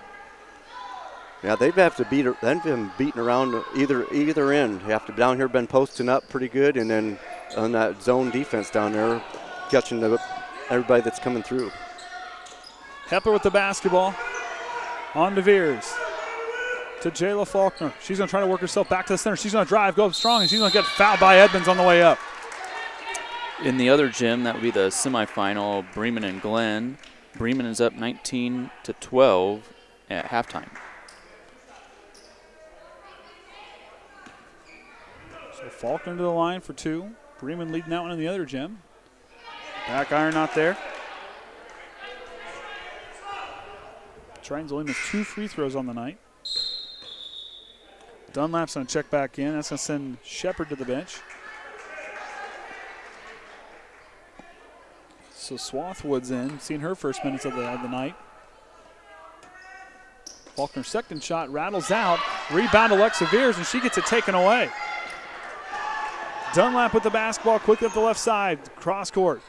Yeah, they've have to they've been beating around either end. You have to down here been posting up pretty good, and then on that zone defense down there, catching everybody that's coming through. Hepler with the basketball. On to Viers. To Jaela Faulkner. She's going to try to work herself back to the center. She's going to drive, go up strong, and she's going to get fouled by Edmonds on the way up. In the other gym, that would be the semifinal, Bremen and Glenn. Bremen is up 19-12 at halftime. So Faulkner to the line for two. Bremen leading that one in the other gym. Back iron not there. Triton's only missed 2 free throws on the night. Dunlap's going to check back in. That's going to send Shepard to the bench. So Swathwood's in, seen her first minutes of the night. Faulkner's second shot rattles out. Rebound Alyxa Viers, and she gets it taken away. Dunlap with the basketball quickly up the left side, cross court.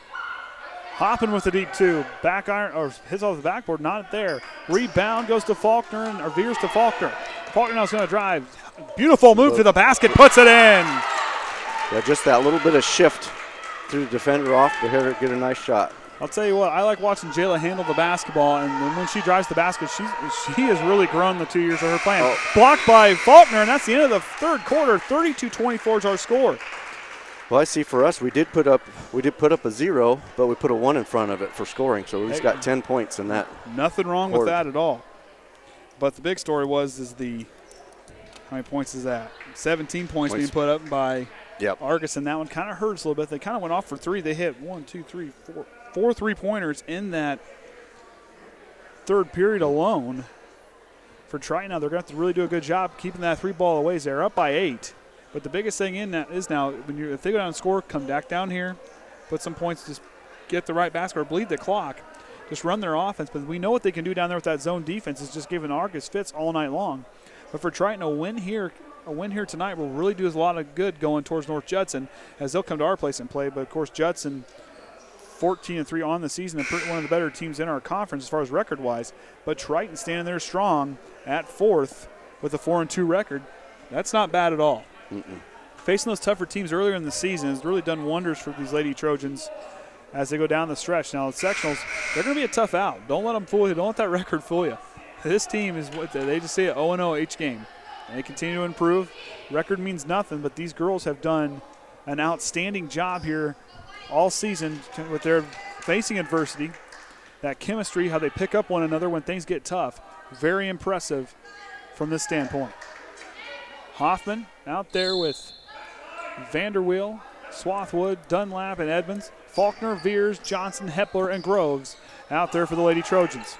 Hopping with the deep two. Back iron, or hits off the backboard, not there. Rebound goes to Faulkner, or Viers to Faulkner. Faulkner now is going to drive. Beautiful move to the basket, puts it in. Yeah, just that little bit of shift. Threw the defender off to get a nice shot. I'll tell you what, I like watching Jaela handle the basketball, and when she drives the basket, she has really grown the 2 years of her playing. Oh. Blocked by Faulkner, and that's the end of the third quarter. 32-24 is our score. Well, I see for us, we did put up a 0, but we put a 1 in front of it for scoring, so we just got 10 points in that. Nothing wrong with that at all. But the big story how many points is that? 17 points being put up by Argos, and that one kind of hurts a little bit. They kind of went off for 3. They hit 4 3-pointers in that third period alone. For Triton now, they're going to have to really do a good job keeping that 3 ball away. They're up by 8. But the biggest thing in that is now, if they go down and score, come back down here, put some points, just get the right basket or bleed the clock. Just run their offense. But we know what they can do down there with that zone defense. It's just giving Argos fits all night long. But for Triton, a win here tonight will really do us a lot of good going towards North Judson as they'll come to our place and play. But, of course, Judson 14-3 on the season and one of the better teams in our conference as far as record-wise. But Triton standing there strong at 4th with a 4-2 record. That's not bad at all. Facing those tougher teams earlier in the season has really done wonders for these Lady Trojans as they go down the stretch. Now, the sectionals, they're going to be a tough out. Don't let them fool you. Don't let that record fool you. This team is what they just say 0-0 each game. And they continue to improve. Record means nothing, but these girls have done an outstanding job here all season with their facing adversity, that chemistry, how they pick up one another when things get tough. Very impressive from this standpoint. Hoffman out there with Vanderweel, Swathwood, Dunlap, and Edmonds. Faulkner, Viers, Johnson, Hepler, and Groves out there for the Lady Trojans.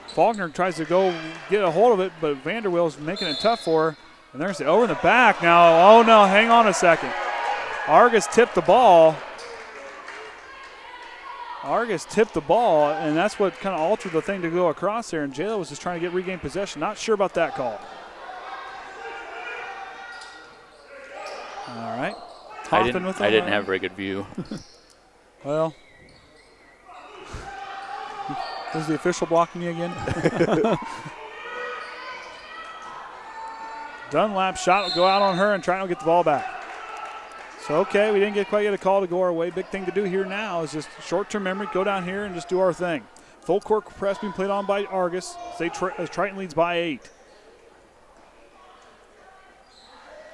Faulkner tries to go get a hold of it, but Vanderweel's making it tough for her. And there's over in the back now. Oh, no, hang on a second. Argos tipped the ball. and that's what kind of altered the thing to go across there, and Jaela was just trying to regain possession. Not sure about that call. All right. I didn't have a very good view. Well, is the official blocking me again? Dunlap shot will go out on her and try to get the ball back. So, okay, we didn't quite get a call to go our way. Big thing to do here now is just short-term memory, go down here and just do our thing. Full court press being played on by Argos as Triton leads by 8.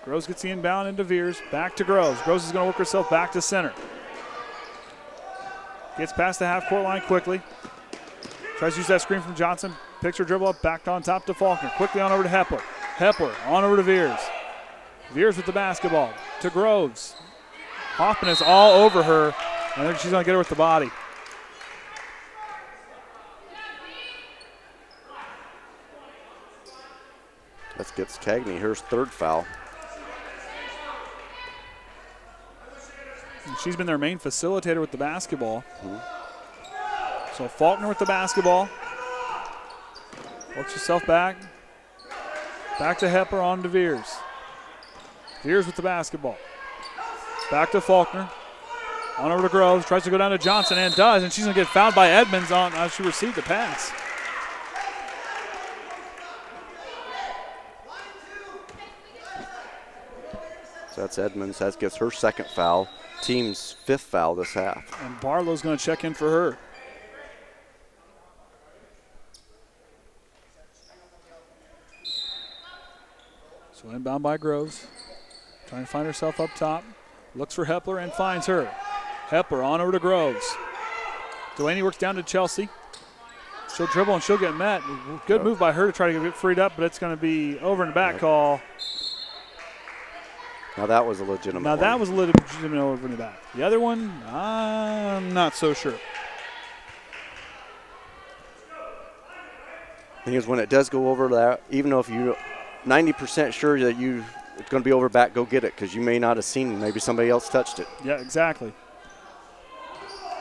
Groves gets the inbound into Viers. Back to Groves. Groves is going to work herself back to center. Gets past the half-court line quickly. Tries to use that screen from Johnson. Picks her dribble up, back on top to Faulkner. Quickly on over to Hepler. Hepler on over to Viers. Viers with the basketball to Groves. Hoffman is all over her. I think she's going to get her with the body. That gets Cagney her third foul. And she's been their main facilitator with the basketball. So Faulkner with the basketball. Works herself back. Back to Hepler on to Viers. Viers with the basketball. Back to Faulkner. On over to Groves. Tries to go down to Johnson and does. And she's going to get fouled by Edmonds on as she received the pass. So that's Edmonds. That gets her second foul. Team's 5th foul this half. And Barlow's going to check in for her. So inbound by Groves. Trying to find herself up top. Looks for Hepler and finds her. Hepler on over to Groves. Delanie works down to Chelsea. She'll dribble and she'll get met. Good move by her to try to get freed up, but it's going to be over in the back call. Now that was a legitimate one. That was a legitimate over in the back. The other one, I'm not so sure. Thing is, when it does go over that, even though if you're 90% sure that it's going to be over back, go get it, because you may not have seen, maybe somebody else touched it. Yeah, exactly.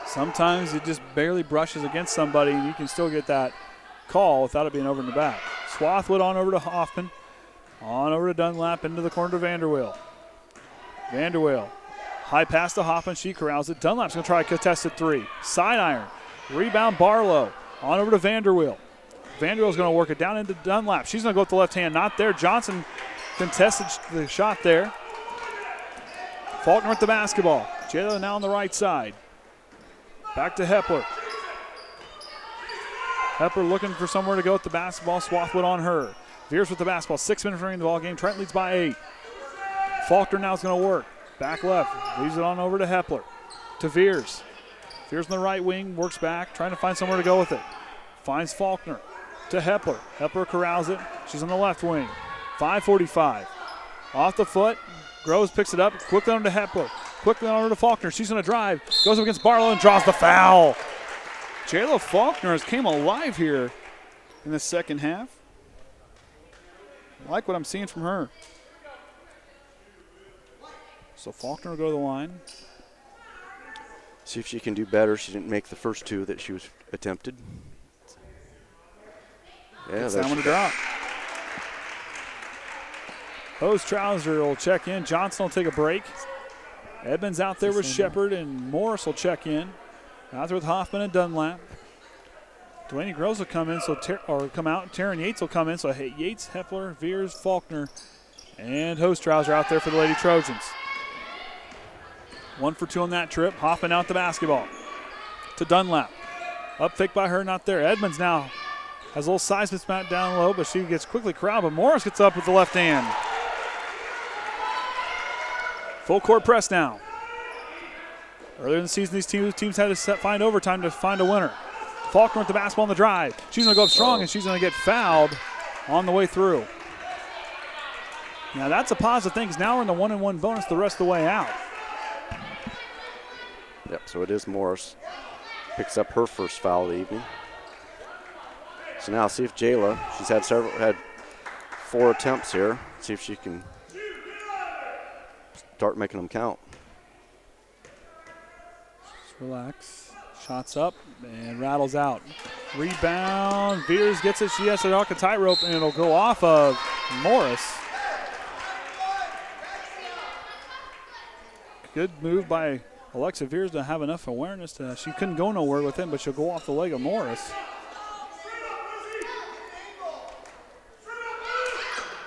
Sometimes it just barely brushes against somebody, and you can still get that call without it being over in the back. Swathwood on over to Hoffman. On over to Dunlap, into the corner to Vanderweel. Vanderweel, high pass to Hoffman. She corrals it. Dunlap's going to try a contested 3. Side iron. Rebound Barlow. On over to Vanderweel. Vanderweel's going to work it down into Dunlap. She's going to go with the left hand. Not there. Johnson contested the shot there. Faulkner with the basketball. Jaela now on the right side. Back to Hepler. Hepler looking for somewhere to go with the basketball. Swathwood on her. Viers with the basketball. 6 minutes remaining in the ball game. Trent leads by 8. Faulkner now is going to work. Back left. Leaves it on over to Hepler. To Viers. Viers on the right wing. Works back. Trying to find somewhere to go with it. Finds Faulkner. To Hepler. Hepler corrals it. She's on the left wing. 5:45. Off the foot. Groves picks it up. Quickly on to Hepler. Quickly on over to Faulkner. She's going to drive. Goes up against Barlow and draws the foul. Jaela Faulkner has came alive here in the second half. I like what I'm seeing from her. So Faulkner will go to the line. See if she can do better. She didn't make the first 2 that she was attempted. Yeah, that one to drop. Hostrawser will check in. Johnson will take a break. Edmonds out there with Shepard, and Morris will check in. Out there with Hoffman and Dunlap. Delanie Groves will come in, come out. Taren Yates will come in. So Yates, Hepler, Viers, Faulkner, and Hostrawser out there for the Lady Trojans. 1 for 2 on that trip. Hoffman out the basketball to Dunlap. Up fake by her, not there. Edmonds now has a little size mismatch down low, but she gets quickly corralled. But Morris gets up with the left hand. Full court press now. Earlier in the season, these teams had to find overtime to find a winner. Faulkner with the basketball on the drive. She's going to go up strong, and she's going to get fouled on the way through. Now that's a positive thing, because now we're in the 1-and-1 bonus the rest of the way out. Yep, so it is Morris. Picks up her first foul of the evening. So now see if Jaela, she's had 4 attempts here. See if she can start making them count. Just relax. Shots up and rattles out. Rebound. Viers gets it. She has to knock a tightrope, and it'll go off of Morris. Good move by Alyxa Viers to have enough awareness. She couldn't go nowhere with him, but she'll go off the leg of Morris.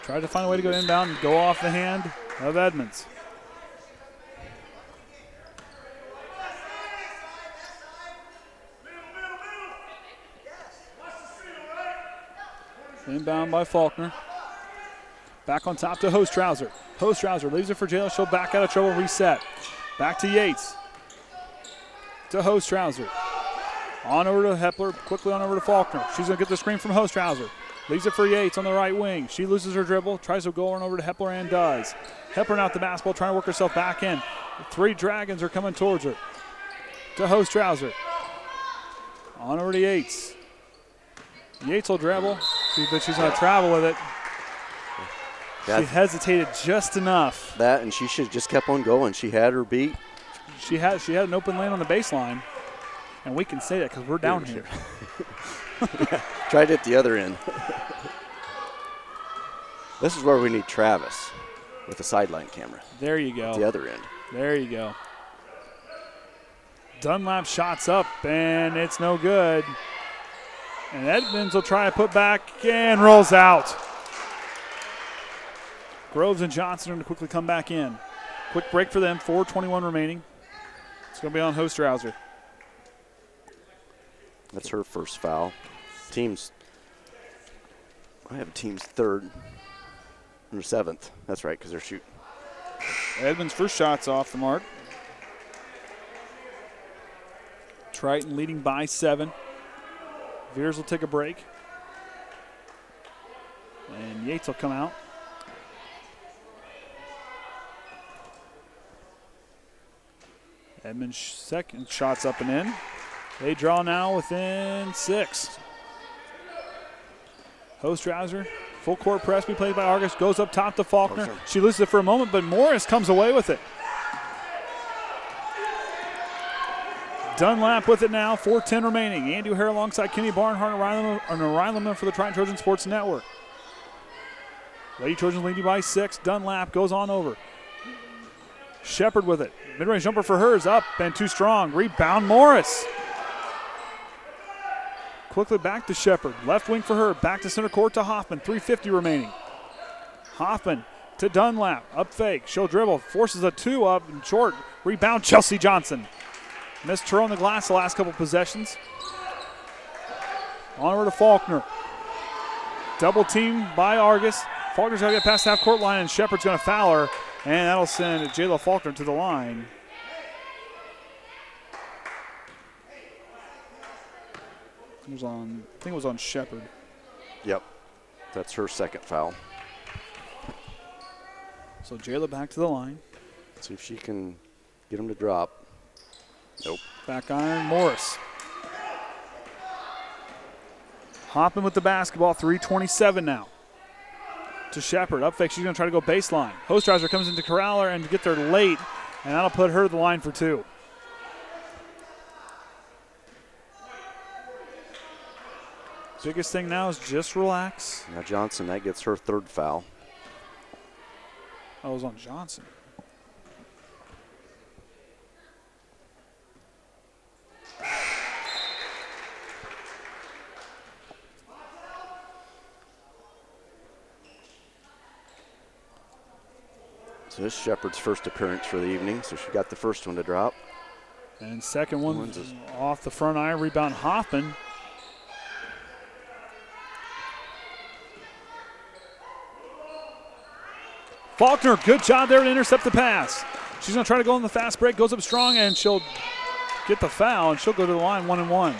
Tried to find a way to go inbound and go off the hand of Edmonds. Inbound by Faulkner. Back on top to Hostrawser. Hostrawser leaves it for Jaelyn. She'll back out of trouble, reset. Back to Yates. To Hostrawser. On over to Hepler, quickly on over to Faulkner. She's going to get the screen from Hostrawser. Leaves it for Yates on the right wing. She loses her dribble, tries to go on over to Hepler and does. Hepler out the basketball, trying to work herself back in. 3 Dragons are coming towards her. To Hostrawser. On over to Yates. Yates will dribble, but she's going to travel with it. She hesitated just enough. That, and she should have just kept on going. She had her beat. She had an open lane on the baseline, and we can say that because we're down here. Tried it at the other end. This is where we need Travis with a sideline camera. There you go. At the other end. There you go. Dunlap shots up, and it's no good. And Edmonds will try to put back and rolls out. Groves and Johnson are going to quickly come back in. Quick break for them, 4:21 remaining. It's going to be on Hostrawser. That's her first foul. I have team's third or 7th. That's right, because they're shooting. Edmonds' first shot's off the mark. Triton leading by 7. Viers will take a break. And Yates will come out. Edmonds' second shot's up and in. They draw now within 6. Hostrawser, full court press, be played by Argos, goes up top to Faulkner. She loses it for a moment, but Morris comes away with it. Dunlap with it now, 4:10 remaining. Andy O'Hare alongside Kenny Barnhart and Orion Lemler for the Triton Trojan Sports Network. Lady Trojans leading by 6. Dunlap goes on over. Shepard with it. Mid-range jumper for her is up and too strong. Rebound Morris. Quickly back to Shepard. Left wing for her. Back to center court to Hoffman. 3:50 remaining. Hoffman to Dunlap. Up fake. She'll dribble. Forces a 2 up and short. Rebound Chelsea Johnson. Missed her on the glass the last couple possessions. On over to Faulkner. Double team by Argos. Faulkner's got to get past the half-court line, and Shepard's going to foul her, and that'll send Jaela Faulkner to the line. I think it was on Shepard. Yep. That's her second foul. So Jaela back to the line. See if she can get him to drop. Nope. Back iron, Morris. Hopping with the basketball, 3:27 now. To Shepard, up fake, she's going to try to go baseline. Hostrawser comes into corraler and get there late, and that'll put her to the line for 2. Biggest thing now is just relax. Now Johnson, that gets her 3rd foul. Oh, it was on Johnson. So this is Shepard's first appearance for the evening, so she got the first one to drop. And second one off the front iron, rebound Hoffman. Faulkner, good job there to intercept the pass. She's going to try to go on the fast break, goes up strong, and she'll get the foul, and she'll go to the line 1-1.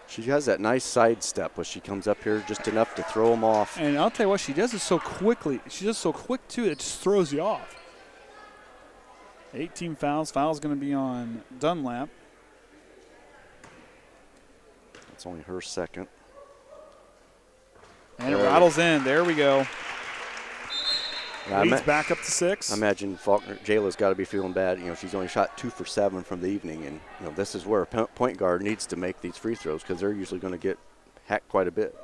She has that nice sidestep where she comes up here just enough to throw them off. And I'll tell you what, she does it so quickly. She does it so quick, too, it just throws you off. 18 fouls. Foul's going to be on Dunlap. That's only her second. And it rattles in. There we go. Leads back up to 6. I imagine Faulkner, Jaela's got to be feeling bad. You know, she's only shot 2 for 7 from the evening, and you know this is where a point guard needs to make these free throws because they're usually going to get hacked quite a bit.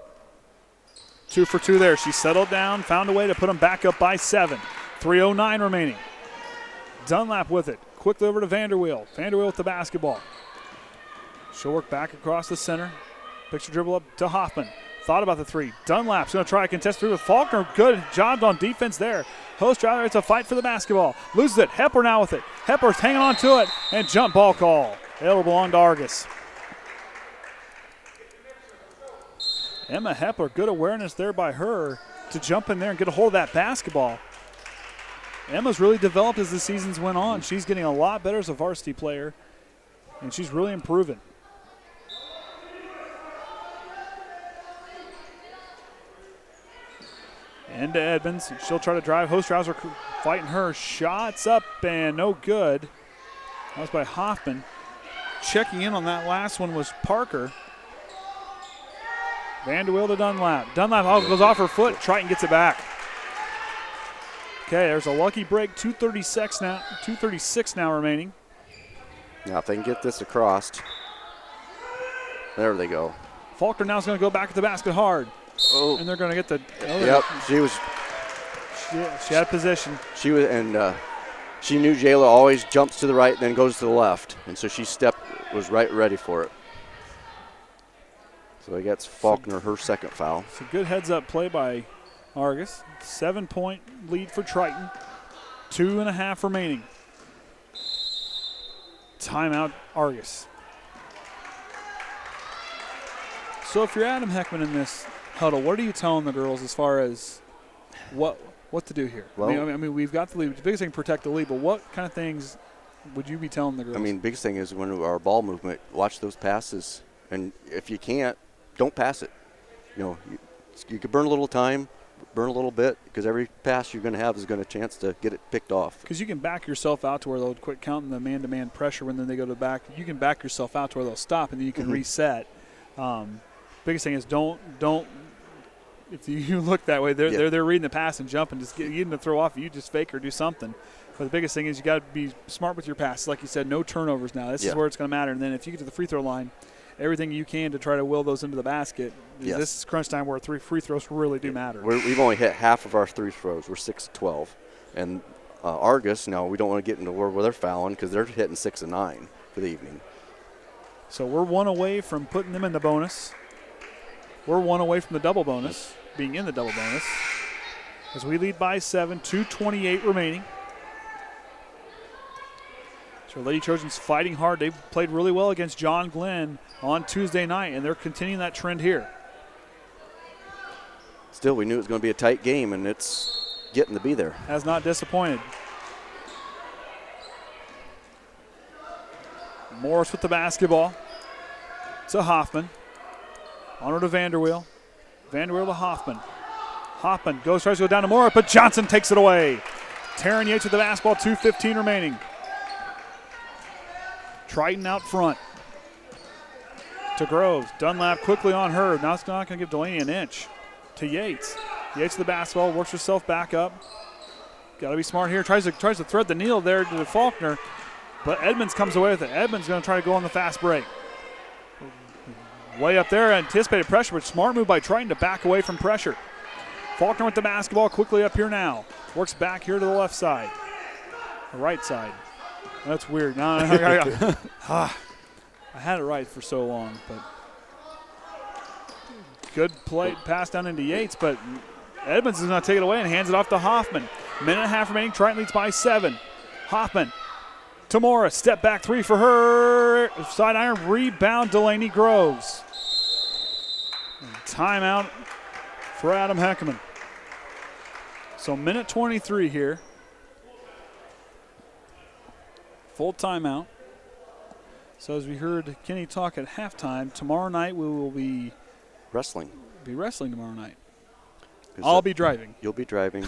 2 for 2 there. She settled down, found a way to put them back up by 7. 3:09 remaining. Dunlap with it. Quickly over to Vanderweel. Vanderweel with the basketball. She'll work back across the center. Picture dribble up to Hoffman. Thought about the three. Dunlap's going to try a contest three with Faulkner. Good job on defense there. Hostrawser, it's a fight for the basketball. Loses it. Hepler now with it. Hepler's hanging on to it. And jump ball call. It'll belong to Argos. Emma Hepler, good awareness there by her to jump in there and get a hold of that basketball. Emma's really developed as the seasons went on. She's getting a lot better as a varsity player, and she's really improving. Into Edmonds. She'll try to drive. Hostrawser fighting her. Shots up and no good. That was by Hoffman. Checking in on that last one was Parker. Vanderweel to Dunlap. Dunlap goes off her foot. Triton gets it back. Okay, there's a lucky break. 2:36 now remaining. Now if they can get this across. There they go. Faulkner now is going to go back at the basket hard. Oh. And they're going to get the. Yep, She had position. She was, and she knew Jaela always jumps to the right and then goes to the left, and so she was right ready for it. So he gets Faulkner her second foul. It's a good heads-up play by Argos. 7-point lead for Triton. 2.5 remaining. Timeout, Argos. So if you're Adam Heckaman in this huddle, what are you telling the girls as far as what to do here? Well, I mean, we've got the lead. The biggest thing, protect the lead, but what kind of things would you be telling the girls? I mean, biggest thing is when our ball movement, watch those passes, and if you can't, don't pass it. You know, you could burn a little time, burn a little bit, because every pass you're going to have is going to chance to get it picked off. Because you can back yourself out to where they'll quit counting the man-to-man pressure when then they go to the back. You can back yourself out to where they'll stop, and then you can reset. Biggest thing is don't. If you look that way, they're reading the pass and jumping, just get them to throw off. You just fake or do something. But the biggest thing is you got to be smart with your passes. Like you said, no turnovers now. This is where it's going to matter. And then if you get to the free throw line, everything you can to try to will those into the basket. Yes. This is crunch time where 3 free throws really do matter. We've only hit half of our 3 throws. We're 6 of 12. And Argos, now we don't want to get into where they're fouling because they're hitting 6 of 9 for the evening. So we're 1 away from putting them in the bonus. We're 1 away from the double bonus, being in the double bonus. As we lead by 7, 2:28 remaining. So Lady Trojans fighting hard. They played really well against John Glenn on Tuesday night, and they're continuing that trend here. Still, we knew it was going to be a tight game, and it's getting to be there. Has not disappointed. Morris with the basketball. To Hoffman. On her to Vanderweel. Vanderweel to Hoffman. Hoffman tries to go down to Morris, but Johnson takes it away. Taren Yates with the basketball, 2:15 remaining. Triton out front. To Groves. Dunlap quickly on her. Now it's not going to give Delanie an inch. To Yates. Yates with the basketball, works herself back up. Got to be smart here. Tries to thread the needle there to Faulkner, but Edmonds comes away with it. Edmonds going to try to go on the fast break. Way up there, anticipated pressure, but smart move by Triton to back away from pressure. Faulkner with the basketball quickly up here now. Works back here to the left side. The right side. That's weird. No. I had it right for so long, but good play, pass down into Yates, but Edmonds is going to take it away and hands it off to Hoffman. 1.5 remaining. Triton leads by 7. Hoffman to Morris. Step back 3 for her. Side iron rebound, Delanie Groves. And timeout for Adam Heckaman. So 1:23 here. Full timeout. So as we heard Kenny talk at halftime, tomorrow night we will be wrestling tomorrow night. I'll be driving. You'll be driving.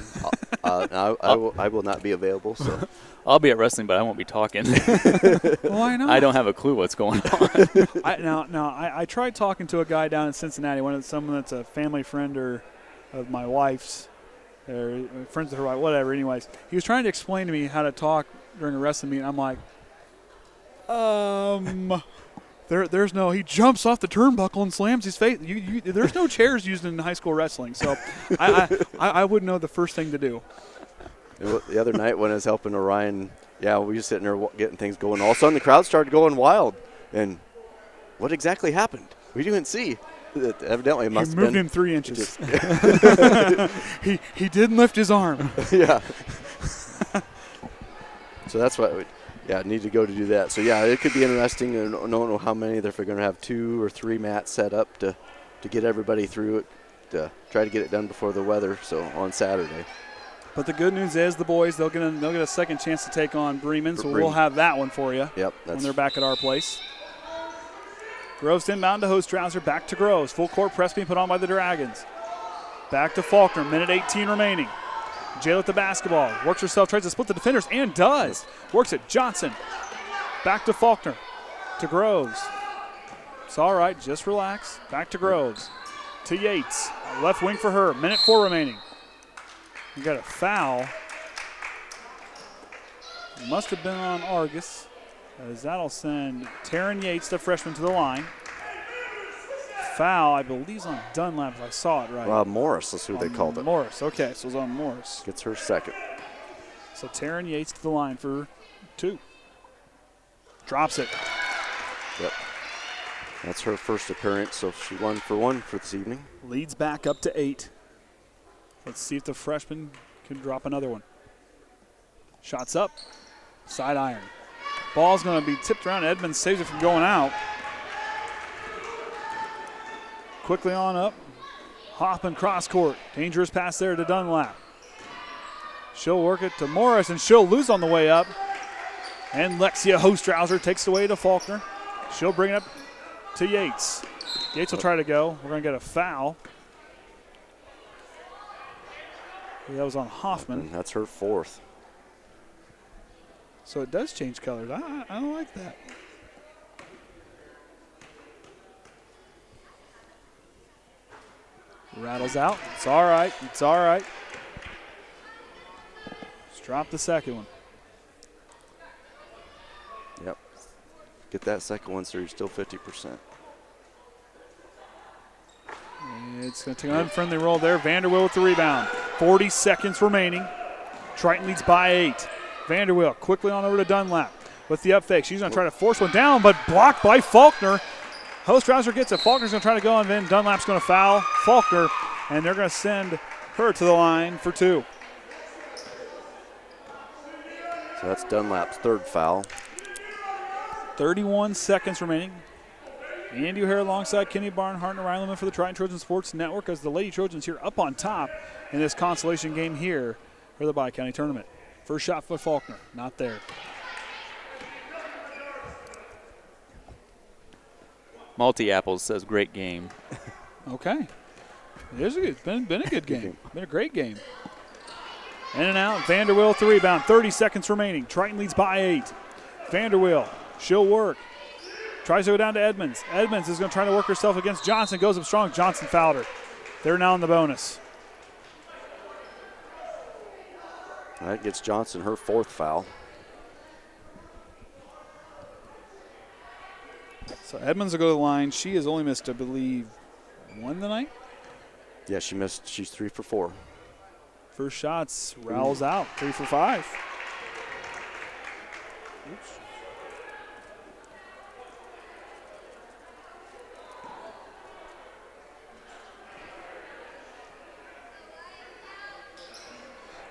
I will not be available. So I'll be at wrestling, but I won't be talking. Why not? I don't have a clue what's going on. I tried talking to a guy down in Cincinnati, someone that's a family friend of my wife's, or friends of her wife, whatever. Anyways, he was trying to explain to me how to talk during a wrestling meeting. I'm like, There's no. He jumps off the turnbuckle and slams his face. There's no chairs used in high school wrestling, so I wouldn't know the first thing to do. The other night when I was helping Orion, Yeah, we were sitting there getting things going. All of a sudden, the crowd started going wild. And what exactly happened? We didn't see. Evidently, it must have been. Moved him 3 inches. he didn't lift his arm. Yeah. So that's what need to go to do that. So, yeah, it could be interesting. I don't know how many. If they're going to have 2 or 3 mats set up to get everybody through it, to try to get it done before the weather, so on Saturday. But the good news is the boys, they'll get a second chance to take on Bremen, so we'll have that one for you when they're back at our place. Groves inbound to Hostrawser, back to Groves. Full court press being put on by the Dragons. Back to Faulkner, minute 18 remaining. Jael at the basketball, works herself, tries to split the defenders, and does. Works it, Johnson. Back to Faulkner, to Groves. It's all right, just relax. Back to Groves, to Yates. Left wing for her, minute 4 remaining. You got a foul. Must have been on Argos, as that'll send Taren Yates, the freshman, to the line. Foul, I believe, is on Dunlap, if I saw it right. Morris, that's who they called it. Morris, okay, so it's on Morris. Gets her second. So Taren Yates to the line for 2. Drops it. Yep. That's her first appearance, so she 1 for 1 for this evening. Leads back up to 8. Let's see if the freshman can drop another one. Shots up. Side iron. Ball's going to be tipped around. Edmonds saves it from going out. Quickly on up. Hoffman cross court. Dangerous pass there to Dunlap. She'll work it to Morris, and she'll lose on the way up. And Lexia Hostrawser takes it away to Faulkner. She'll bring it up to Yates. Yates will try to go. We're going to get a foul. That was on Hoffman. That's her 4th. So it does change colors. I don't like that. Rattles out. It's all right. It's all right. Let's drop the second one. Yep. Get that second one so you're still 50%. It's going to take an unfriendly roll there. Vanderwill with the rebound. 40 seconds remaining. Triton leads by 8. Vanderwill quickly on over to Dunlap with the up fake. She's going to try to force one down, but blocked by Faulkner. Hostrawser gets it. Faulkner's going to try to go, and then Dunlap's going to foul Faulkner, and they're going to send her to the line for 2. So that's Dunlap's 3rd foul. 31 seconds remaining. Andy O'Hare alongside Kenny Barnhart and Orion Lemler for the Triton Trojan Sports Network as the Lady Trojans here up on top in this consolation game here for the Bi-County Tournament. First shot for Faulkner, not there. Multi-Apples says great game. Okay. It's been a good game. Been a great game. In and out. Vanderwill with the rebound. 30 seconds remaining. Triton leads by 8. Vanderwill. She'll work. Tries to go down to Edmonds. Edmonds is going to try to work herself against Johnson. Goes up strong. Johnson fouled her. They're now in the bonus. That gets Johnson her 4th foul. So Edmonds will go to the line. She has only missed, I believe, 1 tonight. Yeah, she missed. She's 3 for 4. First shots, Rowell's out. 3 for 5. Oops.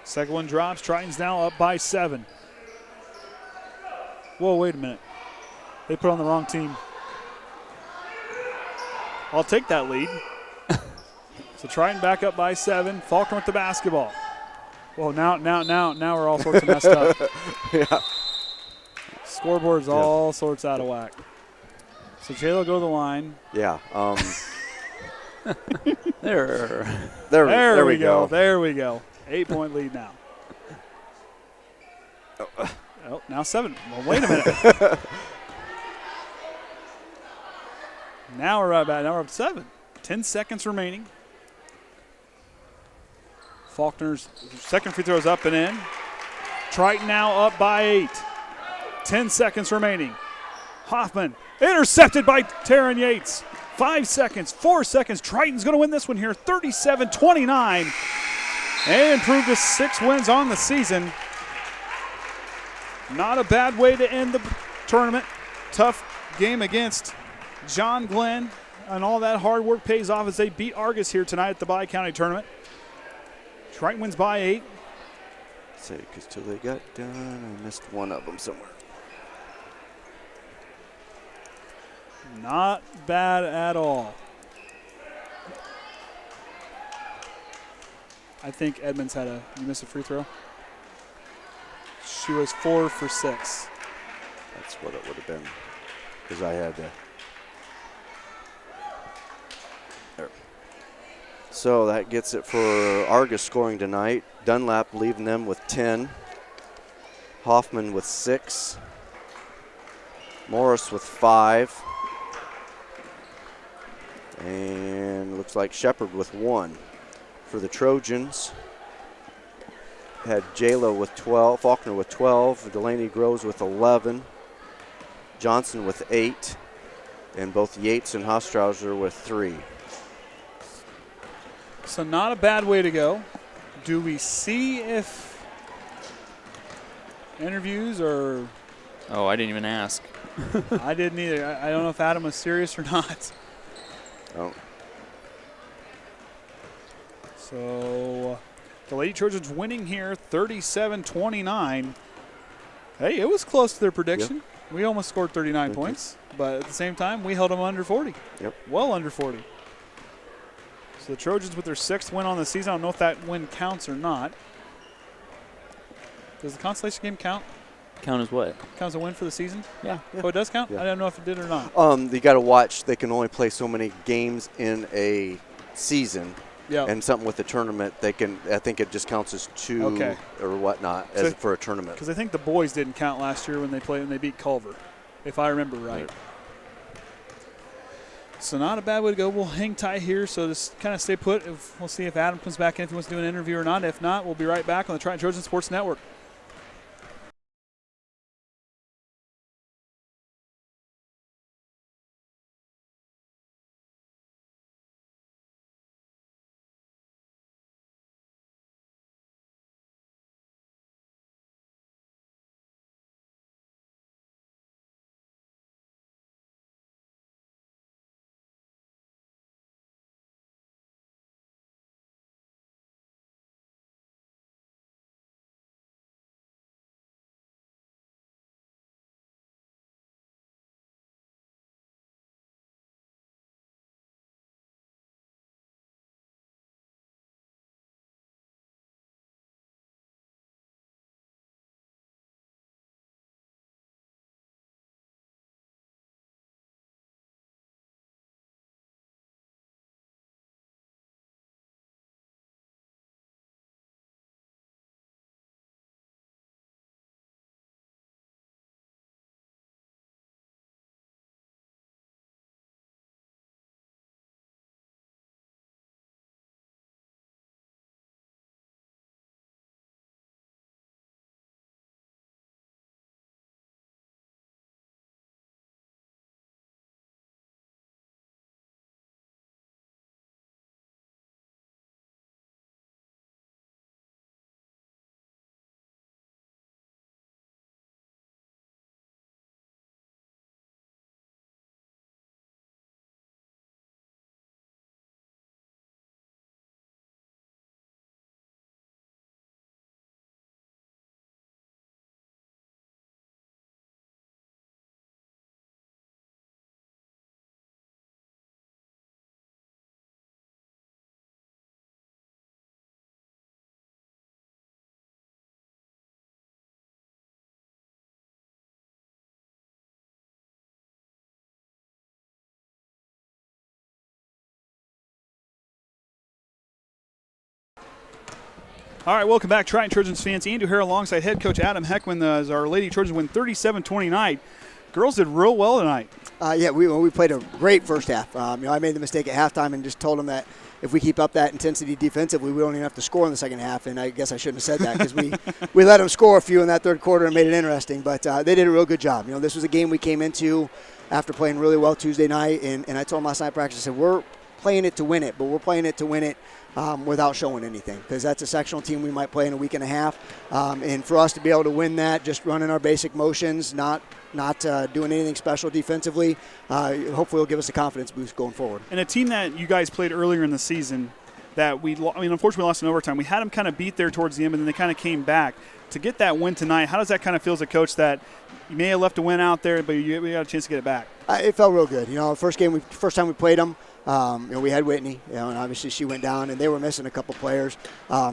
Second one drops. Triton's now up by 7. Whoa, wait a minute. They put on the wrong team. I'll take that lead. So Triton back up by 7. Faulkner with the basketball. Whoa, now we're all sorts of messed up. Yeah. Scoreboard's all sorts out of whack. So Jael will go to the line. Yeah. There we go. There we go. 8-point lead now. Oh, now 7. Well, wait a minute. Now we're right back. Now we're up 7. 10 seconds remaining. Faulkner's second free throw is up and in. Triton now up by 8. 10 seconds remaining. Hoffman intercepted by Taren Yates. 5 seconds, 4 seconds. Triton's going to win this one here, 37-29, and improve to 6 wins on the season. Not a bad way to end the tournament. Tough game against John Glenn, and all that hard work pays off as they beat Argos here tonight at the Bi-County tournament. Triton wins by 8. Say, because till they got done, I missed one of them somewhere. Not bad at all. I think Edmonds had you missed a free throw? She was 4 for 6. That's what it would have been, because I had to. There. So that gets it for Argos scoring tonight. Dunlap leaving them with 10. Hoffman with 6. Morris with 5. And looks like Shepard with 1. For the Trojans, had Jaela with 12, Faulkner with 12, Delanie Groves with 11, Johnson with 8, and both Yates and Hostrawser with 3. So not a bad way to go. Do we see if interviews or? Oh, I didn't even ask. I didn't either. I don't know if Adam was serious or not. Oh. So the Lady Trojans winning here 37-29. Hey, it was close to their prediction. Yep. We almost scored 39 points, but at the same time, we held them under 40. Yep. Well under 40. So the Trojans with their 6th win on the season. I don't know if that win counts or not. Does the consolation game count? Count as what? Counts a win for the season? Yeah. Oh, it does count? Yeah. I don't know if it did or not. You got to watch. They can only play so many games in a season. Yeah. And something with the tournament, they can. I think it just counts as 2 or whatnot as for a tournament. Because I think the boys didn't count last year when they beat Culver, if I remember right. So not a bad way to go. We'll hang tight here, so just kind of stay put. We'll see if Adam comes back in, if he wants to do an interview or not. If not, we'll be right back on the Triton Trojan Sports Network. All right, welcome back, Triton Trojans fans. Andrew here alongside head coach Adam Heckaman as our Lady Trojans win 37-29. Girls did real well tonight. Yeah, we played a great first half. I made the mistake at halftime and just told them that if we keep up that intensity defensively, we don't even have to score in the second half. And I guess I shouldn't have said that because we let them score a few in that third quarter and made it interesting. But they did a real good job. This was a game we came into after playing really well Tuesday night. And I told them last night at practice, I said, we're playing it to win it, but we're playing it to win it without showing anything, because that's a sectional team we might play in a week and a half. And for us to be able to win that, just running our basic motions, not doing anything special defensively, hopefully will give us a confidence boost going forward. And a team that you guys played earlier in the season that unfortunately we lost in overtime. We had them kind of beat there towards the end, but then they kind of came back. To get that win tonight, how does that kind of feel as a coach that you may have left a win out there, but you got a chance to get it back? It felt real good. First time we played them, we had Whytnie, and obviously she went down, and they were missing a couple players.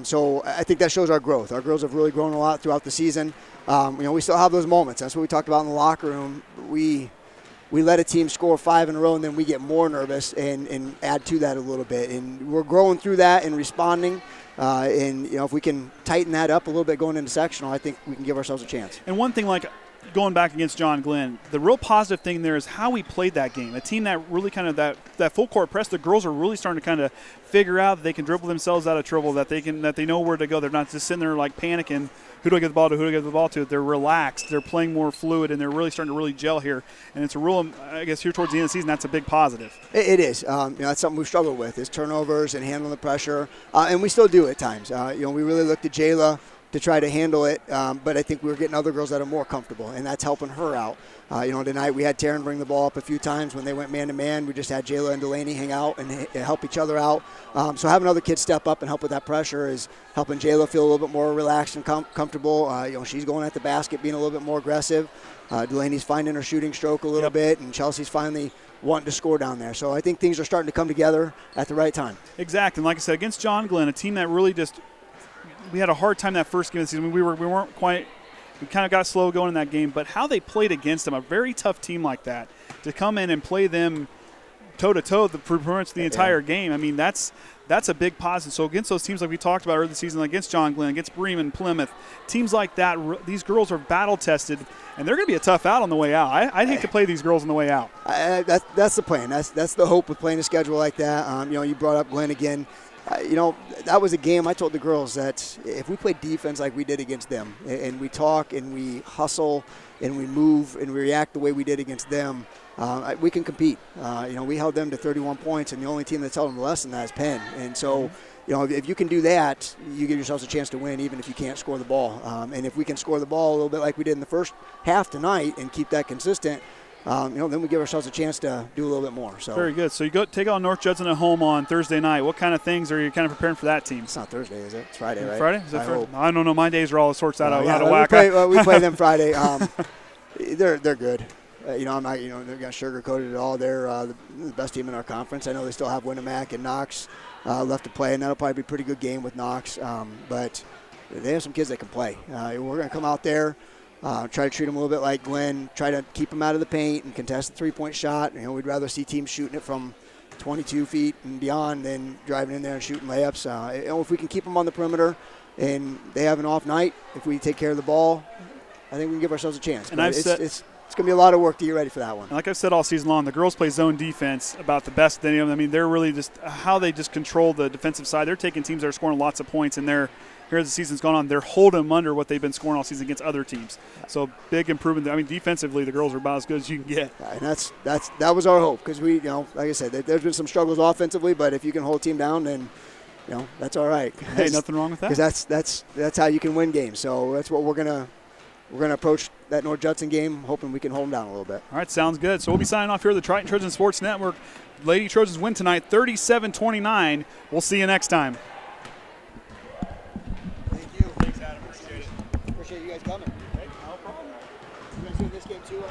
So I think that shows our growth. Our girls have really grown a lot throughout the season. We still have those moments. That's what we talked about in the locker room. We let a team score 5 in a row, and then we get more nervous and add to that a little bit. And we're growing through that and responding. If we can tighten that up a little bit going into sectional, I think we can give ourselves a chance. And one thing, like going back against John Glenn, the real positive thing there is how we played that game. A team that really kind of that full court press, the girls are really starting to kind of figure out that they can dribble themselves out of trouble, that they know where to go. They're not just sitting there like panicking. Who do I get the ball to? Who do I get the ball to? They're relaxed. They're playing more fluid, and they're really starting to really gel here. And it's a real, I guess, here towards the end of the season, that's a big positive. It is. That's something we've struggled with, is turnovers and handling the pressure. And we still do at times. We really looked at Jaela to try to handle it, but I think we were getting other girls that are more comfortable, and that's helping her out. Tonight we had Taren bring the ball up a few times when they went man-to-man. We just had Jaela and Delanie hang out and help each other out. So having other kids step up and help with that pressure is helping Jaela feel a little bit more relaxed and comfortable. She's going at the basket, being a little bit more aggressive. Delanie's finding her shooting stroke a little bit, and Chelsea's finally wanting to score down there. So I think things are starting to come together at the right time. Exactly. And like I said, against John Glenn, a team that really just – we had a hard time that first game of the season. We kind of got slow going in that game, but how they played against them, a very tough team like that, to come in and play them toe-to-toe pretty much the entire game, I mean, that's a big positive. So against those teams like we talked about earlier this season, like against John Glenn, against Bremen, Plymouth, teams like that, these girls are battle-tested, and they're going to be a tough out on the way out. I'd hate to play these girls on the way out. That's the plan. That's the hope with playing a schedule like that. You brought up Glenn again. That was a game I told the girls that if we play defense like we did against them, and we talk and we hustle and we move and we react the way we did against them, we can compete. We held them to 31 points, and the only team that's held them less than that is Penn. And so, if you can do that, you give yourselves a chance to win, even if you can't score the ball. And if we can score the ball a little bit like we did in the first half tonight and keep that consistent, then we give ourselves a chance to do a little bit more. So very good. So you go take on North Judson at home on Thursday night. What kind of things are you kind of preparing for that team? It's not Thursday, is it? It's Friday, right? Friday? Is it Friday? I don't know. My days are all sorts out of whack. We play them Friday. They're good. I'm not. They're going to sugarcoat it at all. They're the best team in our conference. I know they still have Winnemac and Knox left to play, and that'll probably be a pretty good game with Knox. But they have some kids that can play. We're going to come out there. Try to treat them a little bit like Glenn, try to keep them out of the paint and contest the three-point shot. We'd rather see teams shooting it from 22 feet and beyond than driving in there and shooting layups. If we can keep them on the perimeter and they have an off night, if we take care of the ball, I think we can give ourselves a chance. And it's going to be a lot of work to get ready for that one. And like I've said all season long, the girls play zone defense about the best of any of them. I mean, they're really just how they just control the defensive side. They're taking teams that are scoring lots of points, and here as the season's gone on, they're holding them under what they've been scoring all season against other teams. So big improvement. I mean, defensively, the girls are about as good as you can get. And that was our hope, because we, like I said, there's been some struggles offensively, but if you can hold a team down, then that's all right. Hey, nothing wrong with that. Because that's how you can win games. So that's what we're gonna approach that North Judson game, hoping we can hold them down a little bit. All right, sounds good. So we'll be signing off here at the Triton Trojan Sports Network. Lady Trojans win tonight, 37-29. We'll see you next time. Appreciate you guys coming. No problem. You guys doing this game too?